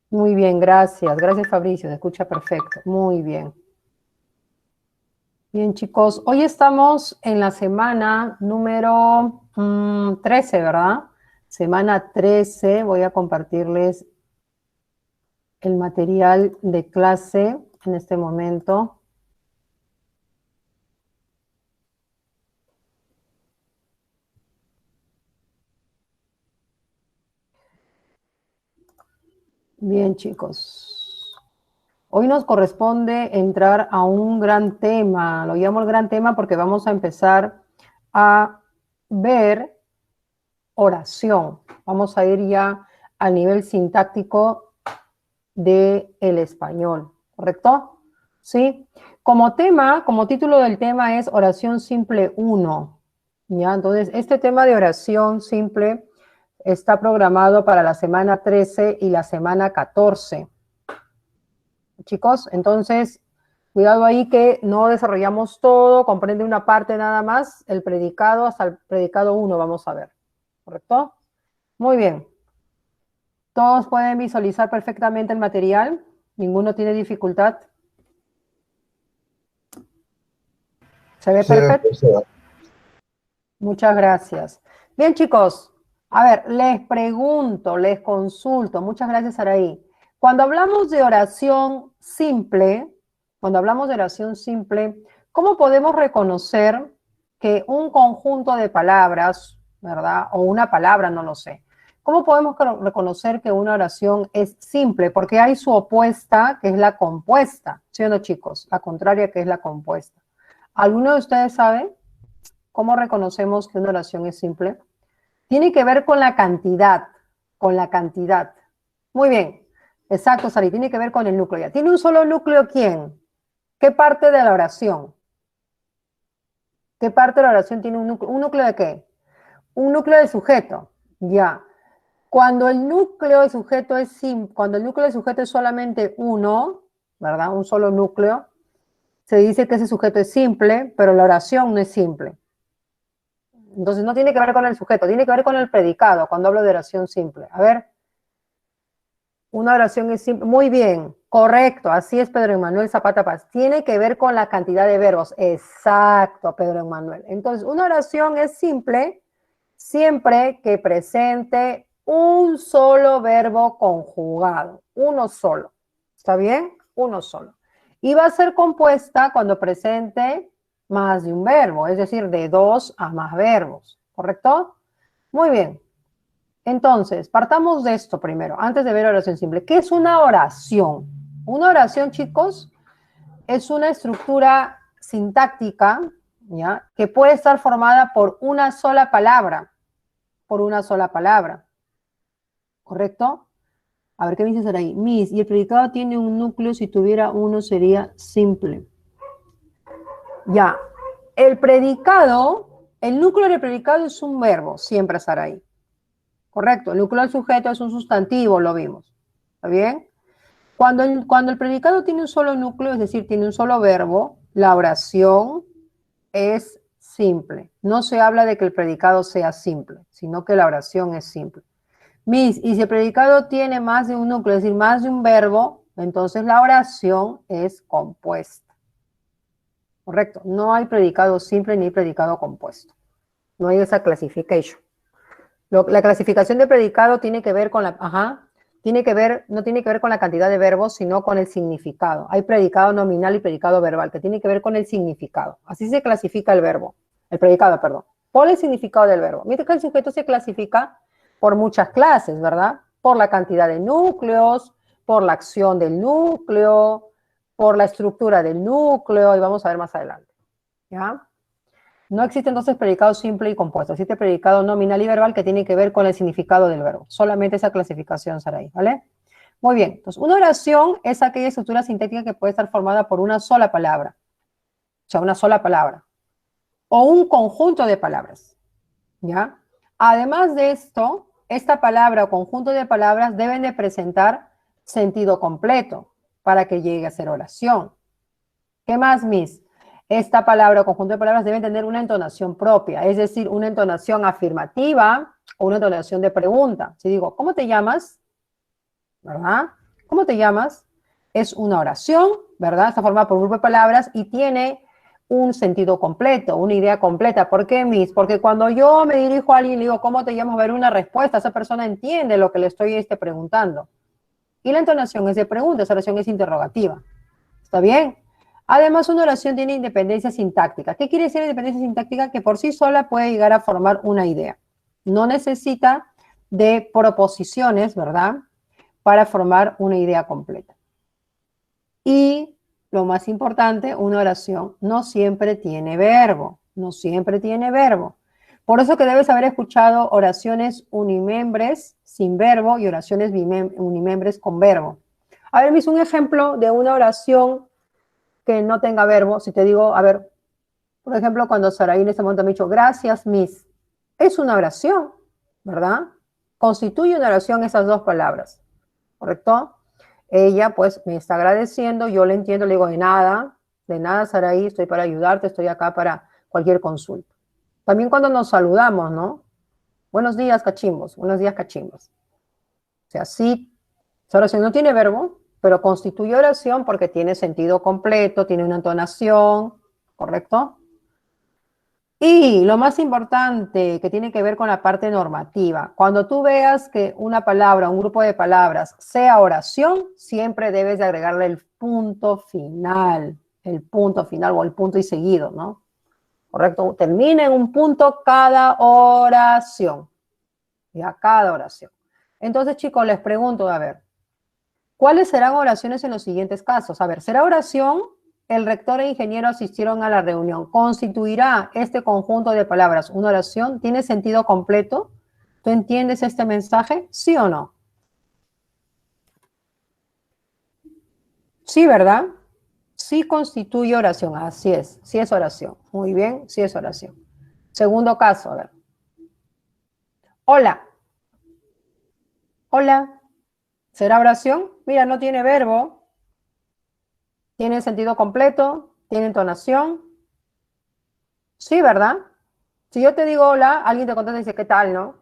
Muy bien, gracias. Gracias, Fabricio. Se escucha perfecto. Muy bien. Bien, chicos. Hoy estamos en la semana número 13, ¿verdad? Semana 13. Voy a compartirles el material de clase en este momento. Bien, chicos. Hoy nos corresponde entrar a un gran tema. Lo llamo el gran tema porque vamos a empezar a ver oración. Vamos a ir ya al nivel sintáctico del español, ¿correcto? ¿Sí? Como tema, como título del tema es oración simple 1. ¿Ya? Entonces, este tema de oración simple está programado para la semana 13 y la semana 14. Chicos, entonces, cuidado ahí que no desarrollamos todo, comprende una parte nada más, el predicado hasta el predicado 1 vamos a ver, ¿correcto? Muy bien. Todos pueden visualizar perfectamente el material, ninguno tiene dificultad. ¿Se ve Sí, perfecto? profesora. Muchas gracias. Bien, chicos, a ver, les pregunto, les consulto, muchas gracias, Saraí. Cuando hablamos de oración simple, ¿cómo podemos reconocer que un conjunto de palabras, ¿verdad? O una palabra, no lo sé. ¿Cómo podemos reconocer que una oración es simple? Porque hay su opuesta, que es la compuesta, ¿sí o no, chicos? La contraria, que es la compuesta. ¿Alguno de ustedes sabe cómo reconocemos que una oración es simple? Tiene que ver con la cantidad, con la cantidad. Muy bien, exacto, Sari, tiene que ver con el núcleo. Ya. ¿Tiene un solo núcleo quién? ¿Qué parte de la oración? ¿Qué parte de la oración tiene un núcleo? ¿Un núcleo de qué? Un núcleo de sujeto, ya. Cuando el núcleo de sujeto es cuando el núcleo de sujeto es solamente uno, ¿verdad? Un solo núcleo, se dice que ese sujeto es simple, pero la oración no es simple. Entonces no tiene que ver con el sujeto, tiene que ver con el predicado cuando hablo de oración simple. A ver, una oración es simple. Muy bien, correcto, así es Pedro Emanuel Zapata Paz. Tiene que ver con la cantidad de verbos. Exacto, Pedro Emanuel. Entonces, una oración es simple siempre que presente un solo verbo conjugado, uno solo. ¿Está bien? Uno solo. Y va a ser compuesta cuando presente más de un verbo, es decir, de 2 a más verbos. ¿Correcto? Muy bien. Entonces, partamos de esto primero, antes de ver oración simple. ¿Qué es una oración? Una oración, chicos, es una estructura sintáctica, ¿ya? Que puede estar formada por una sola palabra, ¿correcto? A ver, ¿qué me dices ahí? Miss, y el predicado tiene un núcleo, si tuviera uno sería simple. Ya, el núcleo del predicado es un verbo, siempre estará ahí. Correcto, el núcleo del sujeto es un sustantivo, lo vimos. ¿Está bien? Cuando el predicado tiene un solo núcleo, es decir, tiene un solo verbo, la oración es simple. No se habla de que el predicado sea simple, sino que la oración es simple. Miss, y si el predicado tiene más de un núcleo, es decir, más de un verbo, entonces la oración es compuesta. Correcto, no hay predicado simple ni predicado compuesto. No hay esa clasificación. La clasificación de predicado tiene que ver con no tiene que ver con la cantidad de verbos, sino con el significado. Hay predicado nominal y predicado verbal, que tiene que ver con el significado. Así se clasifica el predicado, perdón, por el significado del verbo. Mientras que el sujeto se clasifica por muchas clases, ¿verdad? Por la cantidad de núcleos, por la acción del núcleo, por la estructura del núcleo, y vamos a ver más adelante, ¿ya? No existe entonces predicado simple y compuesto. Existe predicado nominal y verbal que tiene que ver con el significado del verbo. Solamente esa clasificación será ahí, ¿vale? Muy bien. Entonces, una oración es aquella estructura sintáctica que puede estar formada por una sola palabra. O sea, una sola palabra. O un conjunto de palabras. ¿Ya? Además de esto, esta palabra o conjunto de palabras deben de presentar sentido completo para que llegue a ser oración. ¿Qué más, Miss? Esta palabra o conjunto de palabras deben tener una entonación propia, es decir, una entonación afirmativa o una entonación de pregunta. Si digo, ¿cómo te llamas? ¿Verdad? ¿Cómo te llamas? Es una oración, ¿verdad? Está formada por un grupo de palabras y tiene un sentido completo, una idea completa. ¿Por qué, Miss? Porque cuando yo me dirijo a alguien y le digo, ¿cómo te llamas? A ver una respuesta, esa persona entiende lo que le estoy preguntando. Y la entonación es de pregunta, esa oración es interrogativa. ¿Está bien? Además, una oración tiene independencia sintáctica. ¿Qué quiere decir independencia sintáctica? Que por sí sola puede llegar a formar una idea. No necesita de proposiciones, ¿verdad? Para formar una idea completa. Y lo más importante, una oración no siempre tiene verbo, no siempre tiene verbo. Por eso que debes haber escuchado oraciones unimembres sin verbo y oraciones unimembres con verbo. A ver, Miss, un ejemplo de una oración que no tenga verbo. Si te digo, a ver, por ejemplo, cuando Saraí en este momento me ha dicho, gracias, Miss, es una oración, ¿verdad? Constituye una oración esas dos palabras, ¿correcto? Ella pues me está agradeciendo, yo le entiendo, le digo, de nada, Saraí, estoy para ayudarte, estoy acá para cualquier consulta. También cuando nos saludamos, ¿no? Buenos días, cachimbos, buenos días, cachimbos. O sea, sí, esa oración no tiene verbo, pero constituye oración porque tiene sentido completo, tiene una entonación, ¿correcto? Y lo más importante que tiene que ver con la parte normativa, cuando tú veas que una palabra, un grupo de palabras sea oración, siempre debes de agregarle el punto final o el punto y seguido, ¿no? ¿Correcto? Termina en un punto cada oración, ya cada oración. Entonces, chicos, les pregunto, a ver, ¿cuáles serán oraciones en los siguientes casos? A ver, ¿será oración? El rector e ingeniero asistieron a la reunión. ¿Constituirá este conjunto de palabras una oración? ¿Tiene sentido completo? ¿Tú entiendes este mensaje? ¿Sí o no? Sí, ¿verdad? Sí constituye oración. Así es. Sí es oración. Muy bien, sí es oración. Segundo caso, a ver. Hola. Hola. ¿Será oración? Mira, no tiene verbo. Tiene sentido completo. Tiene entonación. Sí, ¿verdad? Si yo te digo hola, alguien te contesta y dice, ¿qué tal, no?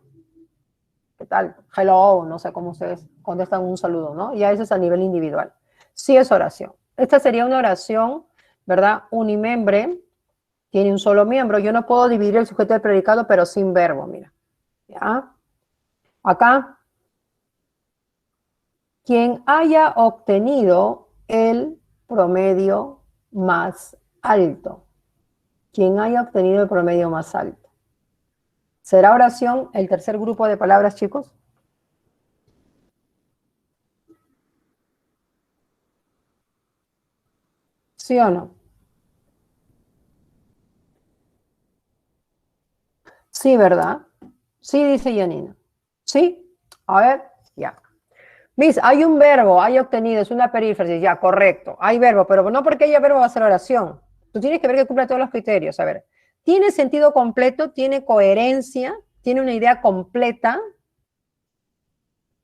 ¿Qué tal? Hello, no sé cómo ustedes contestan un saludo, ¿no? Y a veces a nivel individual. Sí es oración. Esta sería una oración, ¿verdad? Unimembre, tiene un solo miembro. Yo no puedo dividir el sujeto del predicado, pero sin verbo, mira. ¿Ya? Acá, quien haya obtenido el promedio más alto. Quien haya obtenido el promedio más alto. ¿Será oración el tercer grupo de palabras, chicos? ¿Sí o no? Sí, ¿verdad? Sí, dice Janina. ¿Sí? A ver, ya. Miss, hay un verbo, hay obtenido, es una perífrasis, ya, correcto. Hay verbo, pero no porque haya verbo va a ser oración. Tú tienes que ver que cumpla todos los criterios. A ver, ¿tiene sentido completo? ¿Tiene coherencia? ¿Tiene una idea completa?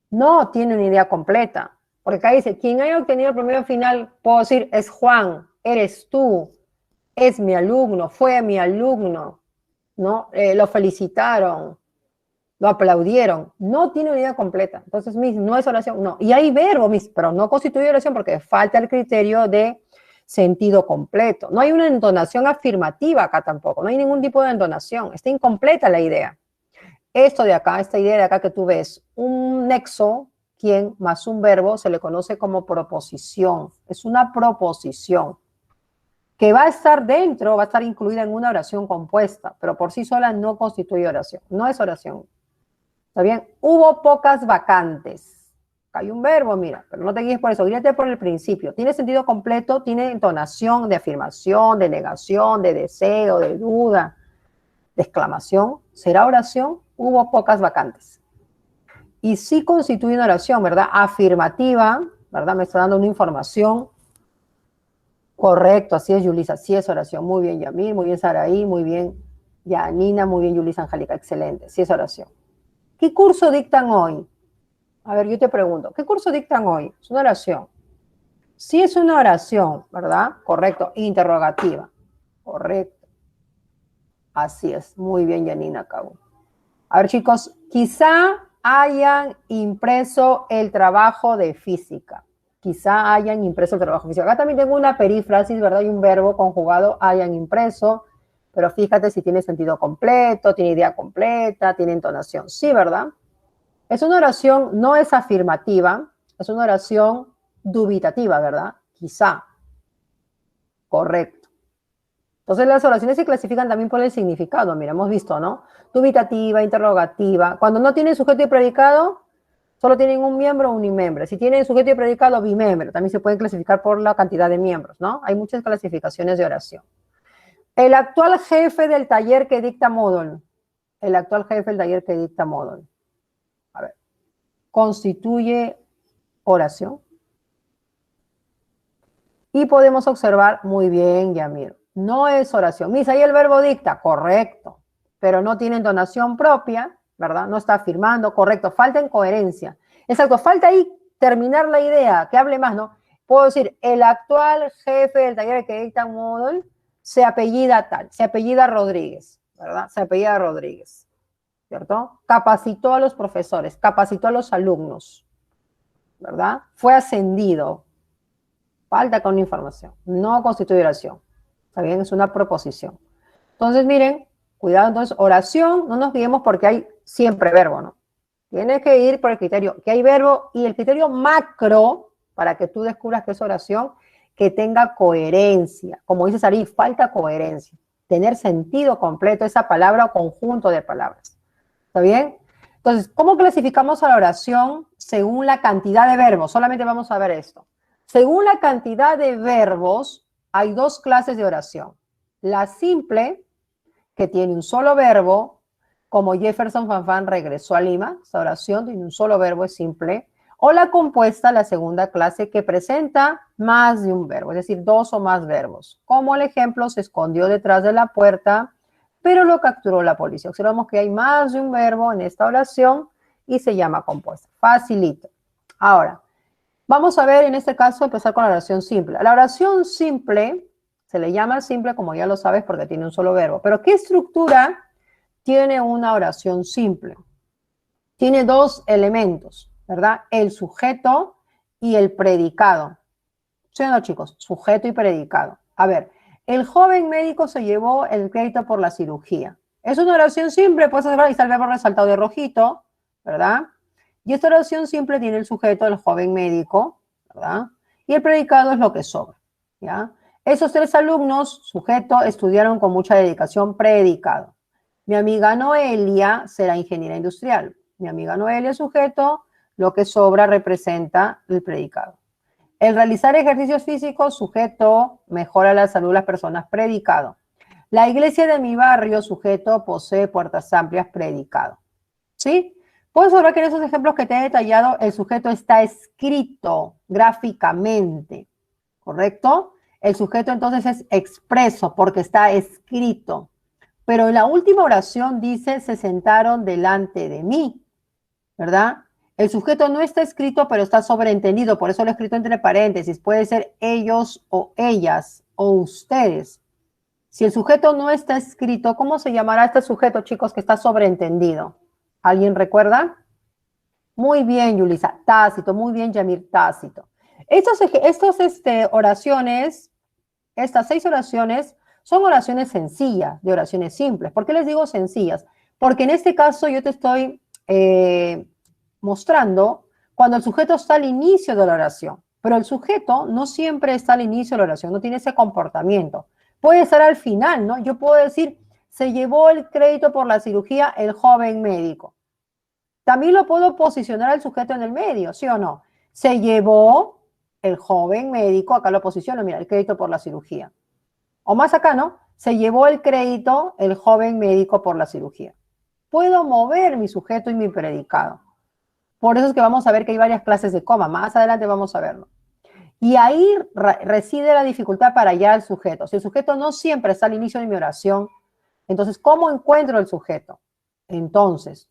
No tiene una idea completa. Porque acá dice, quien haya obtenido el promedio final, puedo decir, es Juan, eres tú, es mi alumno, fue mi alumno, ¿no? Lo felicitaron, lo aplaudieron. No tiene una idea completa. Entonces, Miss, no es oración, no. Y hay verbo, Miss, pero no constituye oración porque falta el criterio de sentido completo. No hay una entonación afirmativa acá tampoco. No hay ningún tipo de entonación. Está incompleta la idea. Esto de acá, esta idea de acá que tú ves, un nexo, quien más un verbo, se le conoce como proposición. Es una proposición que va a estar dentro, va a estar incluida en una oración compuesta, pero por sí sola no constituye oración. No es oración. ¿Está bien? Hubo pocas vacantes. Hay un verbo, mira, pero no te guíes por eso, guíate por el principio. Tiene sentido completo, tiene entonación de afirmación, de negación, de deseo, de duda, de exclamación. ¿Será oración? Hubo pocas vacantes. Y sí constituye una oración, ¿verdad? Afirmativa, ¿verdad? Me está dando una información. Correcto, así es, Yulisa, así es oración. Muy bien, Yamil, muy bien, Saraí, muy bien, Yanina, muy bien, Yulisa Angélica, excelente, sí es oración. ¿Qué curso dictan hoy? A ver, yo te pregunto, ¿qué curso dictan hoy? Es una oración. Sí es una oración, ¿verdad? Correcto, interrogativa. Correcto. Así es, muy bien, Yanina Cabo. A ver, chicos, quizá hayan impreso el trabajo de física. quizá hayan impreso el trabajo físico. Acá también tengo una perífrasis, ¿verdad? Y un verbo conjugado, hayan impreso, pero fíjate si tiene sentido completo, tiene idea completa, tiene entonación. Sí, ¿verdad? Es una oración, no es afirmativa, es una oración dubitativa, ¿verdad? Quizá. Correcto. Entonces las oraciones se clasifican también por el significado, mira, hemos visto, ¿no? Dubitativa, interrogativa. Cuando no tienen sujeto y predicado, solo tienen un miembro o unimembre. Si tienen sujeto y predicado, bimembre. También se pueden clasificar por la cantidad de miembros, ¿no? Hay muchas clasificaciones de oración. El actual jefe del taller que dicta módulo. El actual jefe del taller que dicta módulo. A ver. Constituye oración. Y podemos observar muy bien, Yamir. No es oración. Misa, ahí el verbo dicta, correcto. Pero no tiene entonación propia, ¿verdad? No está afirmando, correcto. Falta en coherencia. Exacto, falta ahí terminar la idea, que hable más, ¿no? Puedo decir, el actual jefe del taller que dicta módulo se apellida tal, se apellida Rodríguez, ¿verdad? Se apellida Rodríguez, ¿cierto? Capacitó a los profesores, capacitó a los alumnos, ¿verdad? Fue ascendido. Falta con información. No constituye oración. ¿Está bien? Es una proposición. Entonces, miren, cuidado. Entonces, oración, no nos guiemos porque hay siempre verbo, ¿no? Tienes que ir por el criterio que hay verbo y el criterio macro para que tú descubras que es oración, que tenga coherencia. Como dice Sari, falta coherencia. Tener sentido completo esa palabra o conjunto de palabras. ¿Está bien? Entonces, ¿cómo clasificamos a la oración según la cantidad de verbos? Solamente vamos a ver esto. Según la cantidad de verbos, hay dos clases de oración. La simple, que tiene un solo verbo, como Jefferson Fanfan regresó a Lima, esa oración tiene un solo verbo, es simple. O la compuesta, la segunda clase, que presenta más de un verbo, es decir, dos o más verbos. Como el ejemplo, se escondió detrás de la puerta, pero lo capturó la policía. Observamos que hay más de un verbo en esta oración y se llama compuesta. Facilito. Ahora, vamos a ver en este caso empezar con la oración simple. La oración simple se le llama simple, como ya lo sabes, porque tiene un solo verbo. Pero ¿qué estructura tiene una oración simple? Tiene dos elementos, ¿verdad? El sujeto y el predicado. ¿Sí o no, chicos? Sujeto y predicado. A ver, el joven médico se llevó el crédito por la cirugía. Es una oración simple, puedes observar, ahí está el verbo resaltado de rojito, ¿verdad? Y esta oración simple tiene el sujeto del joven médico, ¿verdad? Y el predicado es lo que sobra, ¿ya? Esos tres alumnos, sujeto, estudiaron con mucha dedicación, predicado. Mi amiga Noelia será ingeniera industrial. Mi amiga Noelia, sujeto, lo que sobra representa el predicado. El realizar ejercicios físicos, sujeto, mejora la salud de las personas, predicado. La iglesia de mi barrio, sujeto, posee puertas amplias, predicado. ¿Sí? Puedes observar que en esos ejemplos que te he detallado, el sujeto está escrito gráficamente, ¿correcto? El sujeto entonces es expreso porque está escrito. Pero en la última oración dice, se sentaron delante de mí, ¿verdad? El sujeto no está escrito, pero está sobreentendido, por eso lo he escrito entre paréntesis. Puede ser ellos o ellas o ustedes. Si el sujeto no está escrito, ¿cómo se llamará este sujeto, chicos, que está sobreentendido? ¿Alguien recuerda? Muy bien, Yulisa, tácito, muy bien, Yamir, tácito. Estas oraciones, estas 6 oraciones, son oraciones sencillas, de oraciones simples. ¿Por qué les digo sencillas? Porque en este caso yo te estoy mostrando cuando el sujeto está al inicio de la oración. Pero el sujeto no siempre está al inicio de la oración, no tiene ese comportamiento. Puede estar al final, ¿no? Yo puedo decir, se llevó el crédito por la cirugía el joven médico. También lo puedo posicionar al sujeto en el medio, ¿sí o no? Se llevó el joven médico, acá lo posiciono, mira, el crédito por la cirugía. O más acá, ¿no? Se llevó el crédito el joven médico por la cirugía. Puedo mover mi sujeto y mi predicado. Por eso es que vamos a ver que hay varias clases de coma. Más adelante vamos a verlo. Y ahí reside la dificultad para hallar al sujeto. Si el sujeto no siempre está al inicio de mi oración, entonces, ¿cómo encuentro el sujeto? Entonces,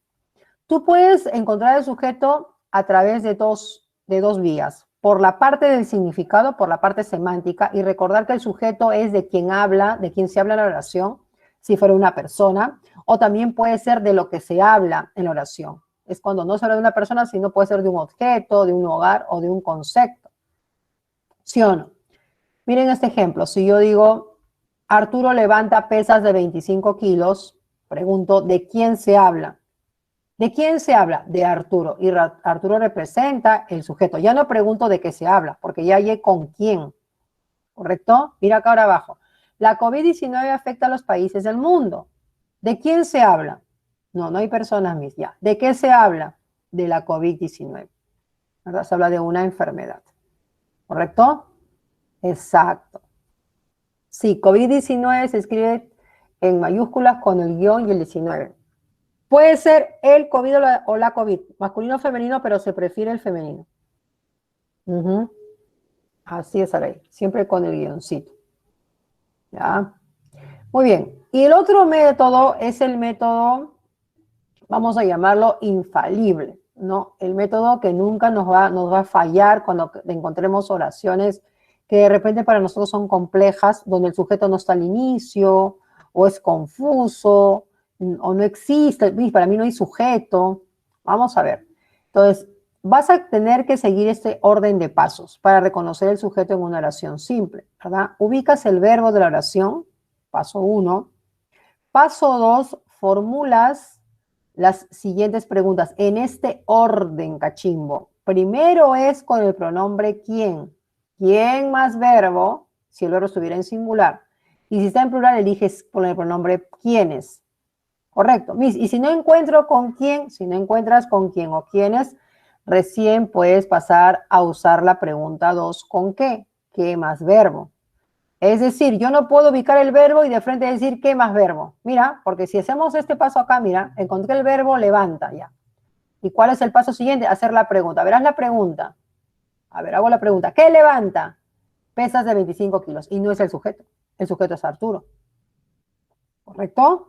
tú puedes encontrar el sujeto a través de dos vías. Por la parte del significado, por la parte semántica, y recordar que el sujeto es de quien habla, de quien se habla en la oración, si fuera una persona, o también puede ser de lo que se habla en la oración. Es cuando no se habla de una persona, sino puede ser de un objeto, de un hogar o de un concepto. ¿Sí o no? Miren este ejemplo. Si yo digo, Arturo levanta pesas de 25 kilos, pregunto, ¿de quién se habla? ¿De quién se habla? De Arturo. Y Arturo representa el sujeto. Ya no pregunto de qué se habla, porque ya hay con quién. ¿Correcto? Mira acá ahora abajo. La COVID-19 afecta a los países del mundo. ¿De quién se habla? No, no hay personas mis ya. ¿De qué se habla? De la COVID-19. ¿Verdad? Se habla de una enfermedad. ¿Correcto? Exacto. Sí, COVID-19 se escribe en mayúsculas con el guión y el 19. Puede ser el COVID o la COVID, masculino o femenino, pero se prefiere el femenino. Ujú. Así es, Aray, siempre con el guioncito. ¿Ya? Muy bien. Y el otro método es el método, vamos a llamarlo infalible, ¿no? El método que nunca nos va a fallar cuando encontremos oraciones que de repente para nosotros son complejas, donde el sujeto no está al inicio, o es confuso, o no existe, para mí no hay sujeto. Vamos a ver. Entonces, vas a tener que seguir este orden de pasos para reconocer el sujeto en una oración simple, ¿verdad? Ubicas el verbo de la oración, paso 1. Paso 2, formulas las siguientes preguntas en este orden, cachimbo. Primero es con el pronombre quién. ¿Quién más verbo? Si el verbo estuviera en singular. Y si está en plural, eliges con el pronombre quiénes. Correcto. Y si no encuentro con quién, si no encuentras con quién o quiénes, recién puedes pasar a usar la pregunta 2 con qué. ¿Qué más verbo? Es decir, yo no puedo ubicar el verbo y de frente decir qué más verbo. Mira, porque si hacemos este paso acá, mira, encontré el verbo levanta ya. ¿Y cuál es el paso siguiente? Hacer la pregunta. Verás la pregunta. A ver, hago la pregunta. ¿Qué levanta? Pesas de 25 kilos. Y no es el sujeto. El sujeto es Arturo. ¿Correcto?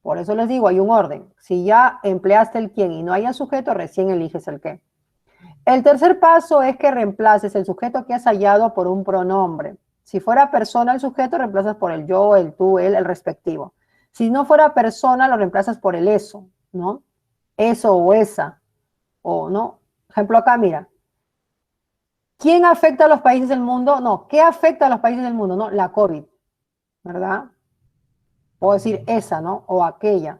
Por eso les digo, hay un orden. Si ya empleaste el quién y no hay el sujeto, recién eliges el qué. El tercer paso es que reemplaces el sujeto que has hallado por un pronombre. Si fuera persona el sujeto, reemplazas por el yo, el tú, él, el respectivo. Si no fuera persona, lo reemplazas por el eso, ¿no? Eso o esa, o no. Ejemplo acá, mira. ¿Quién afecta a los países del mundo? No, ¿qué afecta a los países del mundo? No, la COVID, ¿verdad? Puedo decir esa, ¿no? O aquella.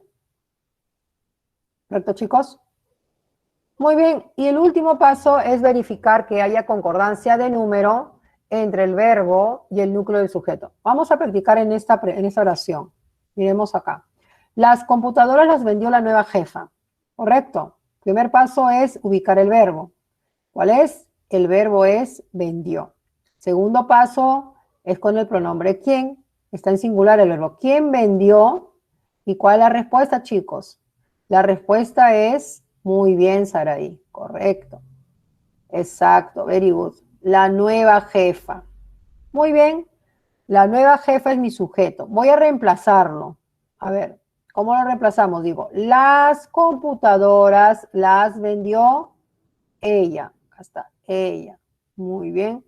¿Correcto, chicos? Muy bien, y el último paso es verificar que haya concordancia de número entre el verbo y el núcleo del sujeto. Vamos a practicar en esta oración. Miremos acá. Las computadoras las vendió la nueva jefa. Correcto. Primer paso es ubicar el verbo. ¿Cuál es? El verbo es vendió. Segundo paso es con el pronombre quién. Está en singular el verbo. ¿Quién vendió? ¿Y cuál es la respuesta, chicos? La respuesta es muy bien, Saraí. Correcto. Exacto. Very good. La nueva jefa. Muy bien. La nueva jefa es mi sujeto. Voy a reemplazarlo. A ver, ¿cómo lo reemplazamos? Digo, las computadoras las vendió ella. Acá está. Ella. Muy bien.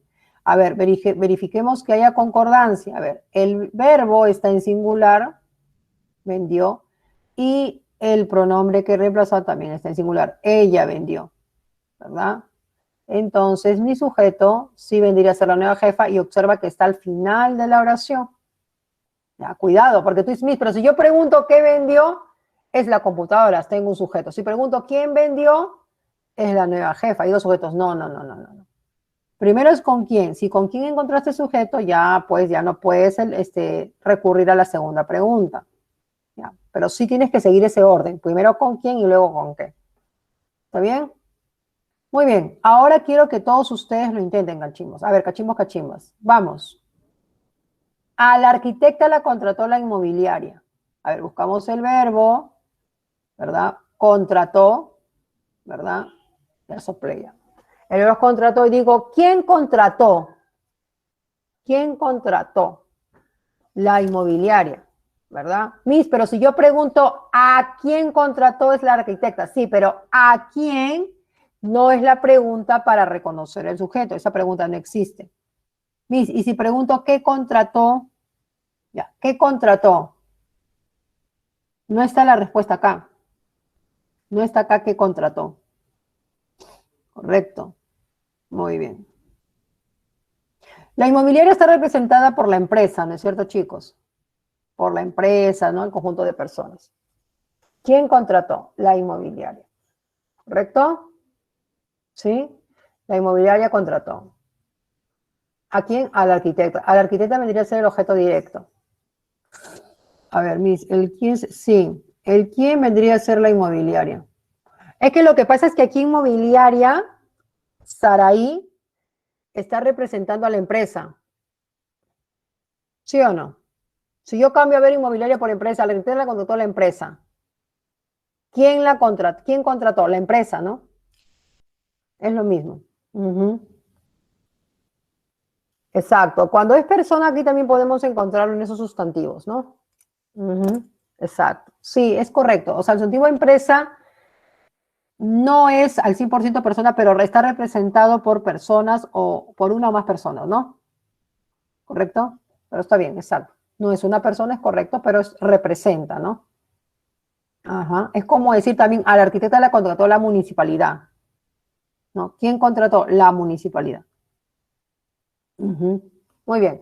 A ver, verifiquemos que haya concordancia. A ver, el verbo está en singular, vendió, y el pronombre que reemplazó también está en singular. Ella vendió, ¿verdad? Entonces, mi sujeto sí vendría a ser la nueva jefa y observa que está al final de la oración. Ya, cuidado, porque tú dices, pero si yo pregunto qué vendió, es la computadora, tengo un sujeto. Si pregunto quién vendió, es la nueva jefa. Hay dos sujetos. No, no, no, no, no. Primero es con quién. Si con quién encontraste sujeto, ya pues ya no puedes recurrir a la segunda pregunta. ¿Ya? Pero sí tienes que seguir ese orden. Primero con quién y luego con qué. ¿Está bien? Muy bien. Ahora quiero que todos ustedes lo intenten, cachimbos. A ver, cachimbos, cachimbas. Vamos. A la arquitecta la contrató la inmobiliaria. A ver, buscamos el verbo, ¿verdad? Contrató, ¿verdad? Ya soplé ya. El verbo contrató y digo, ¿quién contrató? ¿Quién contrató? La inmobiliaria, ¿verdad? Pero si yo pregunto ¿a quién contrató? Es la arquitecta, sí, pero ¿a quién? No es la pregunta para reconocer el sujeto, esa pregunta no existe. Y si pregunto ¿qué contrató? Ya, ¿qué contrató? No está la respuesta acá. No está acá ¿qué contrató? Correcto. Muy bien. La inmobiliaria está representada por la empresa, ¿no es cierto, chicos? Por la empresa, ¿no? El conjunto de personas. ¿Quién contrató? La inmobiliaria. ¿Correcto? ¿Sí? La inmobiliaria contrató. ¿A quién? Al arquitecto. Al arquitecto vendría a ser el objeto directo. A ver, el quién, sí. El quién vendría a ser la inmobiliaria. Es que lo que pasa es que aquí inmobiliaria, Saraí, está representando a la empresa. ¿Sí o no? Si yo cambio a ver inmobiliaria por empresa, la arquitecta la contrató la empresa. ¿Quién la contrató? ¿Quién contrató? La empresa, ¿no? Es lo mismo. Ujú. Exacto. Cuando es persona, aquí también podemos encontrarlo en esos sustantivos, ¿no? Ujú. Exacto. Sí, es correcto. O sea, el sustantivo empresa no es al 100% persona, pero está representado por personas o por una o más personas, ¿no? ¿Correcto? Pero está bien, exacto. No es una persona, es correcto, pero representa, ¿no? Ajá. Es como decir también, a la arquitecta la contrató la municipalidad, ¿no? ¿Quién contrató? La municipalidad. Ujú. Muy bien.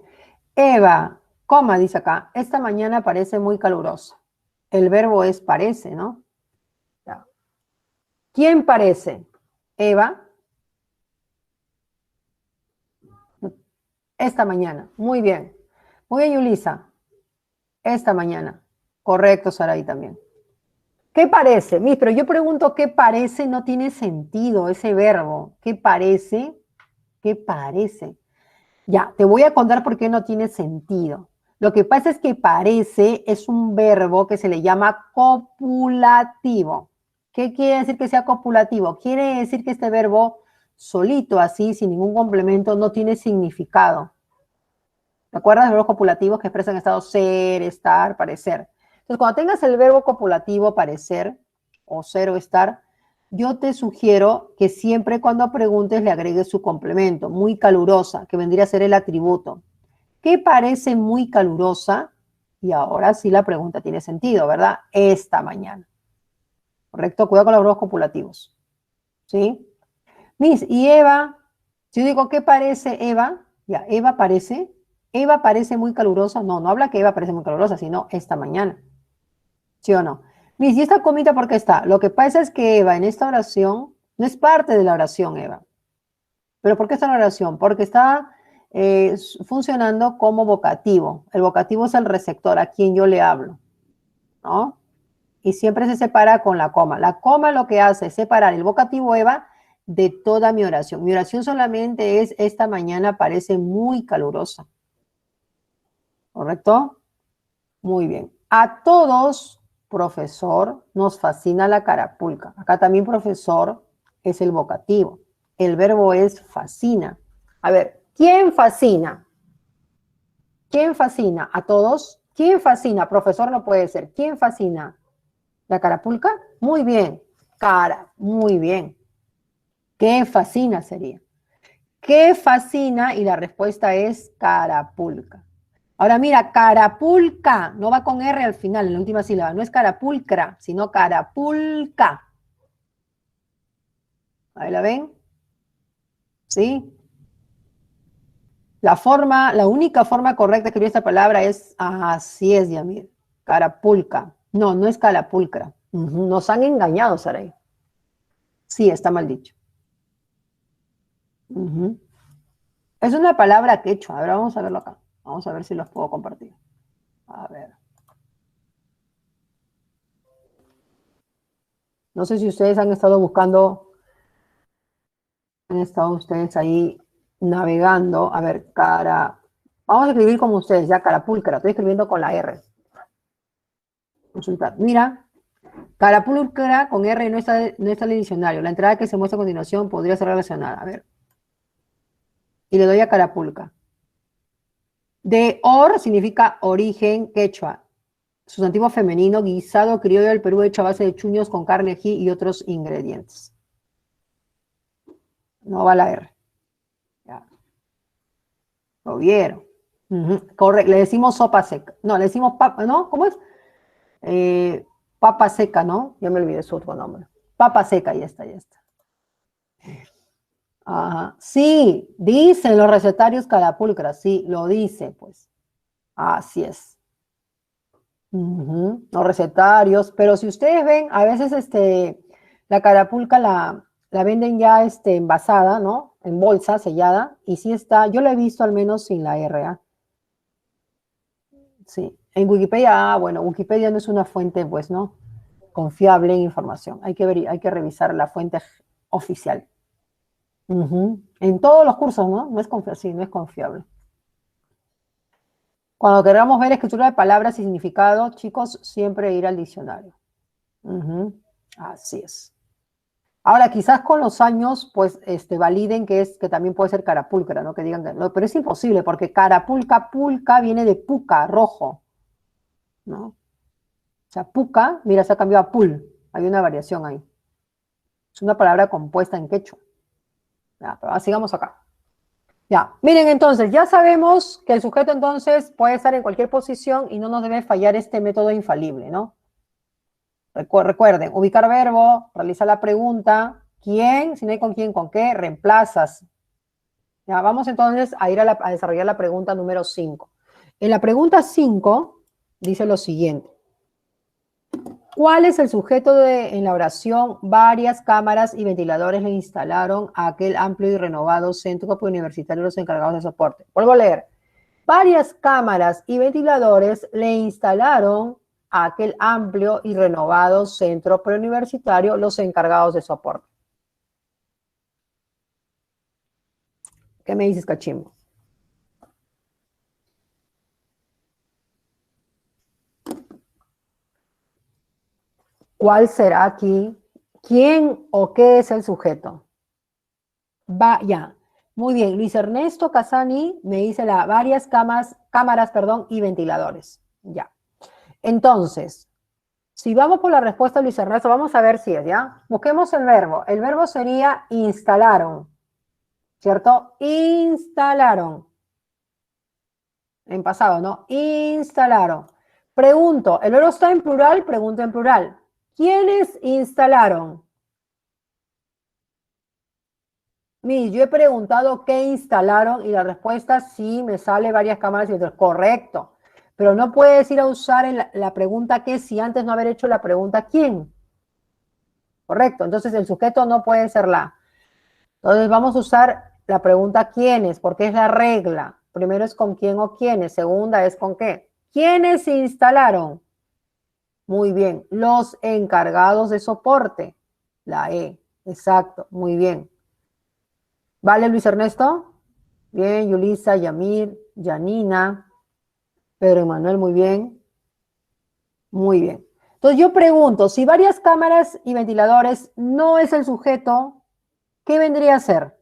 Eva, coma, dice acá, esta mañana parece muy calurosa. El verbo es parece, ¿no? Ya. ¿Quién parece? Eva, esta mañana. Muy bien. Muy bien, Yulisa. Esta mañana. Correcto, Saraí también. ¿Qué parece? Pero yo pregunto, ¿qué parece? No tiene sentido ese verbo. ¿Qué parece? ¿Qué parece? Ya, te voy a contar por qué no tiene sentido. Lo que pasa es que parece es un verbo que se le llama copulativo. ¿Qué quiere decir que sea copulativo? Quiere decir que este verbo solito, así, sin ningún complemento, no tiene significado. ¿Te acuerdas de los verbos copulativos que expresan estado ser, estar, parecer? Entonces, cuando tengas el verbo copulativo parecer o ser o estar, yo te sugiero que siempre cuando preguntes le agregues su complemento, muy calurosa, que vendría a ser el atributo. ¿Qué parece muy calurosa? Y ahora sí la pregunta tiene sentido, ¿verdad? Esta mañana. ¿Correcto? Cuidado con los verbos copulativos. ¿Sí? Y Eva, si yo digo, ¿qué parece Eva? Ya, Eva parece muy calurosa. No, no habla que Eva parece muy calurosa, sino esta mañana. ¿Sí o no? ¿Y esta comita por qué está? Lo que pasa es que Eva en esta oración no es parte de la oración, Eva. ¿Pero por qué está en la oración? Porque está funcionando como vocativo. El vocativo es el receptor, a quien yo le hablo, ¿no? Y siempre se separa con la coma. La coma lo que hace es separar el vocativo Eva de toda mi oración. Mi oración solamente es, esta mañana parece muy calurosa. ¿Correcto? Muy bien. A todos, profesor, nos fascina la carapulca. Acá también profesor es el vocativo. El verbo es fascina. A ver, ¿quién fascina? ¿Quién fascina? ¿A todos? ¿Quién fascina? Profesor no puede ser. ¿Quién fascina? ¿La carapulca? Muy bien. Muy bien. ¿Qué fascina sería? ¿Qué fascina? Y la respuesta es carapulca. Ahora mira, carapulca, no va con R al final, en la última sílaba, no es carapulcra, sino carapulca. Ahí la ven, ¿sí? La única forma correcta de escribir esta palabra es, así es, Yamir, carapulca. No, no es carapulcra. Nos han engañado, Saray. Sí, está mal dicho. Es una palabra quechua. A ver, vamos a verlo acá. Vamos a ver si los puedo compartir. A ver. No sé si ustedes han estado buscando, han estado ustedes ahí navegando. A ver, vamos a escribir como ustedes, ya carapulcra. Estoy escribiendo con la R. Consultar. Mira, carapulcra con R no está en el diccionario. La entrada que se muestra a continuación podría ser relacionada. A ver. Y le doy a carapulca. De or significa origen quechua. Sustantivo femenino, guisado criollo del Perú hecho a base de chuños con carne, ají y otros ingredientes. No va la R. Ya. Lo vieron. Correcto. Le decimos sopa seca. No, le decimos papa, ¿no? ¿Cómo es? Papa seca, ¿no? Ya me olvidé su otro nombre. Papa seca, ya está, ya está. Ajá. Sí, dicen los recetarios carapulcra, sí, lo dice, pues. Así es. Ujú, los recetarios, pero si ustedes ven, a veces la carapulca la venden ya envasada, ¿no? En bolsa, sellada, y sí está, yo la he visto al menos sin la R, ¿ah? Sí. En Wikipedia, bueno, Wikipedia no es una fuente, pues, ¿no? Confiable en información. Hay que revisar la fuente oficial. Ujú. En todos los cursos, ¿no? No es confiable, sí, no es confiable. Cuando queramos ver escritura de palabras y significado, chicos, siempre ir al diccionario. Ujú. Así es. Ahora, quizás con los años, pues, validen que también puede ser carapulcra, ¿no? Que digan que no, pero es imposible, porque carapulca, pulca viene de puca, rojo, ¿no? O sea, puca, mira, se ha cambiado a pul. Hay una variación ahí. Es una palabra compuesta en quechua. Ya, pero sigamos acá. Ya, miren entonces, ya sabemos que el sujeto entonces puede estar en cualquier posición y no nos debe fallar este método infalible, ¿no? Recuerden, ubicar verbo, realizar la pregunta, ¿quién? Si no hay con quién, ¿con qué? Reemplazas. Ya, vamos entonces a ir a desarrollar la pregunta número 5. En la pregunta 5 dice lo siguiente. ¿Cuál es el sujeto en la oración? Varias cámaras y ventiladores le instalaron a aquel amplio y renovado centro universitario los encargados de soporte. Vuelvo a leer. Varias cámaras y ventiladores le instalaron a aquel amplio y renovado centro preuniversitario los encargados de soporte. ¿Qué me dices, Cachimbo? ¿Cuál será aquí? ¿Quién o qué es el sujeto? Va, ya. Muy bien. Luis Ernesto Casani me dice varias cámaras, perdón, y ventiladores. Ya. Entonces, si vamos por la respuesta de Luis Ernesto, vamos a ver si es, ¿ya? Busquemos el verbo. El verbo sería instalaron, ¿cierto? Instalaron. En pasado, ¿no? Instalaron. Pregunto, ¿el verbo está en plural? Pregunto en plural. ¿Quiénes instalaron? Mire, yo he preguntado qué instalaron y la respuesta sí me sale varias cámaras y otras. Correcto. Pero no puedes ir a usar en la pregunta qué si antes no haber hecho la pregunta quién. Correcto. Entonces el sujeto no puede ser la. Entonces vamos a usar la pregunta quiénes, porque es la regla. Primero es con quién o quiénes. Segunda es con qué. ¿Quiénes se instalaron? Muy bien. Los encargados de soporte. La E. Exacto. Muy bien. ¿Vale, Luis Ernesto? Bien, Yulisa, Yamir, Yanina, Pedro Emanuel, muy bien. Muy bien. Entonces yo pregunto, si varias cámaras y ventiladores no es el sujeto, ¿qué vendría a ser?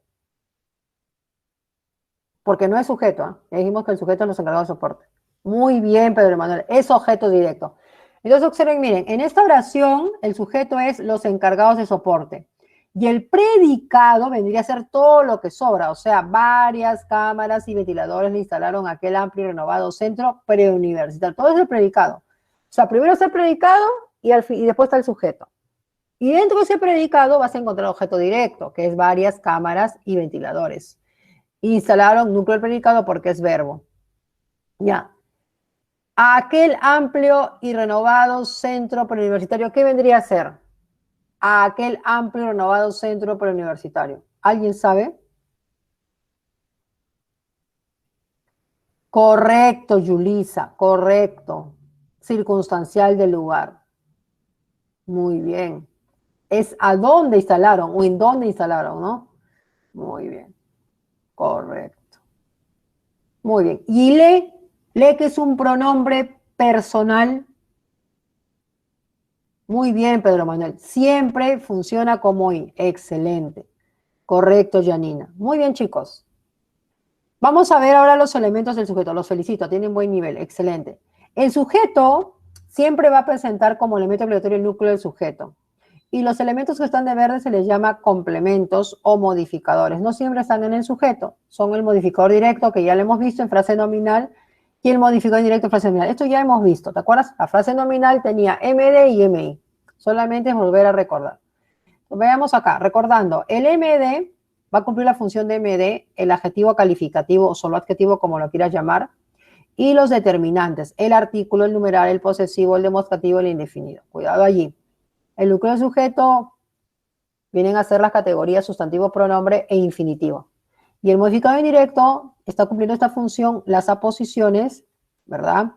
Porque no es sujeto, ¿eh? Ya dijimos que el sujeto es los encargados de soporte. Muy bien, Pedro Emanuel, es objeto directo. Entonces observen, miren, en esta oración el sujeto es los encargados de soporte. Y el predicado vendría a ser todo lo que sobra, o sea, varias cámaras y ventiladores le instalaron aquel amplio y renovado centro preuniversitario. Todo es el predicado. O sea, primero está el predicado y después está el sujeto. Y dentro de ese predicado vas a encontrar el objeto directo, que es varias cámaras y ventiladores. Instalaron núcleo del predicado porque es verbo. Ya. Aquel amplio y renovado centro preuniversitario, ¿qué vendría a ser? Aquel amplio y renovado centro preuniversitario. ¿Alguien sabe? Correcto, Yulisa, correcto. Circunstancial del lugar. Muy bien. Es a dónde instalaron o en dónde instalaron, ¿no? Muy bien, correcto. Muy bien. Y le que es un pronombre personal. Muy bien, Pedro Manuel. Siempre funciona como I. Excelente. Correcto, Janina. Muy bien, chicos. Vamos a ver ahora los elementos del sujeto. Los felicito, tienen buen nivel. Excelente. El sujeto siempre va a presentar como elemento obligatorio el núcleo del sujeto. Y los elementos que están de verde se les llama complementos o modificadores. No siempre están en el sujeto. Son el modificador directo, que ya lo hemos visto en frase nominal, y el modificador indirecto en frase nominal. Esto ya hemos visto, ¿te acuerdas? La frase nominal tenía MD y MI. Solamente es volver a recordar. Veamos acá, recordando, el MD Va a cumplir la función de MD, el adjetivo calificativo o solo adjetivo, como lo quieras llamar, y los determinantes, el artículo, el numeral, el posesivo, el demostrativo, el indefinido. Cuidado allí. El núcleo del sujeto vienen a ser las categorías sustantivo, pronombre e infinitivo. Y el modificador indirecto está cumpliendo esta función, las aposiciones, ¿verdad?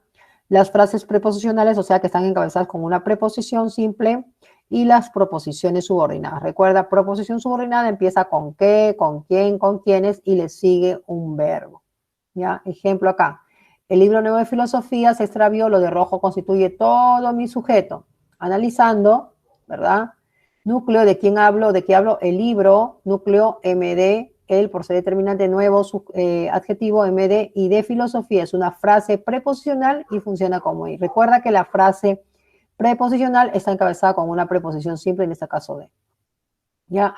Las frases preposicionales, o sea, que están encabezadas con una preposición simple, y las proposiciones subordinadas. Recuerda, proposición subordinada empieza con qué, con quién, con quiénes, y le sigue un verbo. ¿Ya? Ejemplo acá. El libro nuevo de filosofía se extravió, lo de rojo constituye todo mi sujeto. Analizando, ¿verdad? Núcleo, ¿de quién hablo? ¿De qué hablo? El libro, núcleo, MD, el por ser determinante nuevo, adjetivo, MD, y de filosofía es una frase preposicional y funciona como y. Recuerda que la frase preposicional está encabezada con una preposición simple, en este caso de. Ya,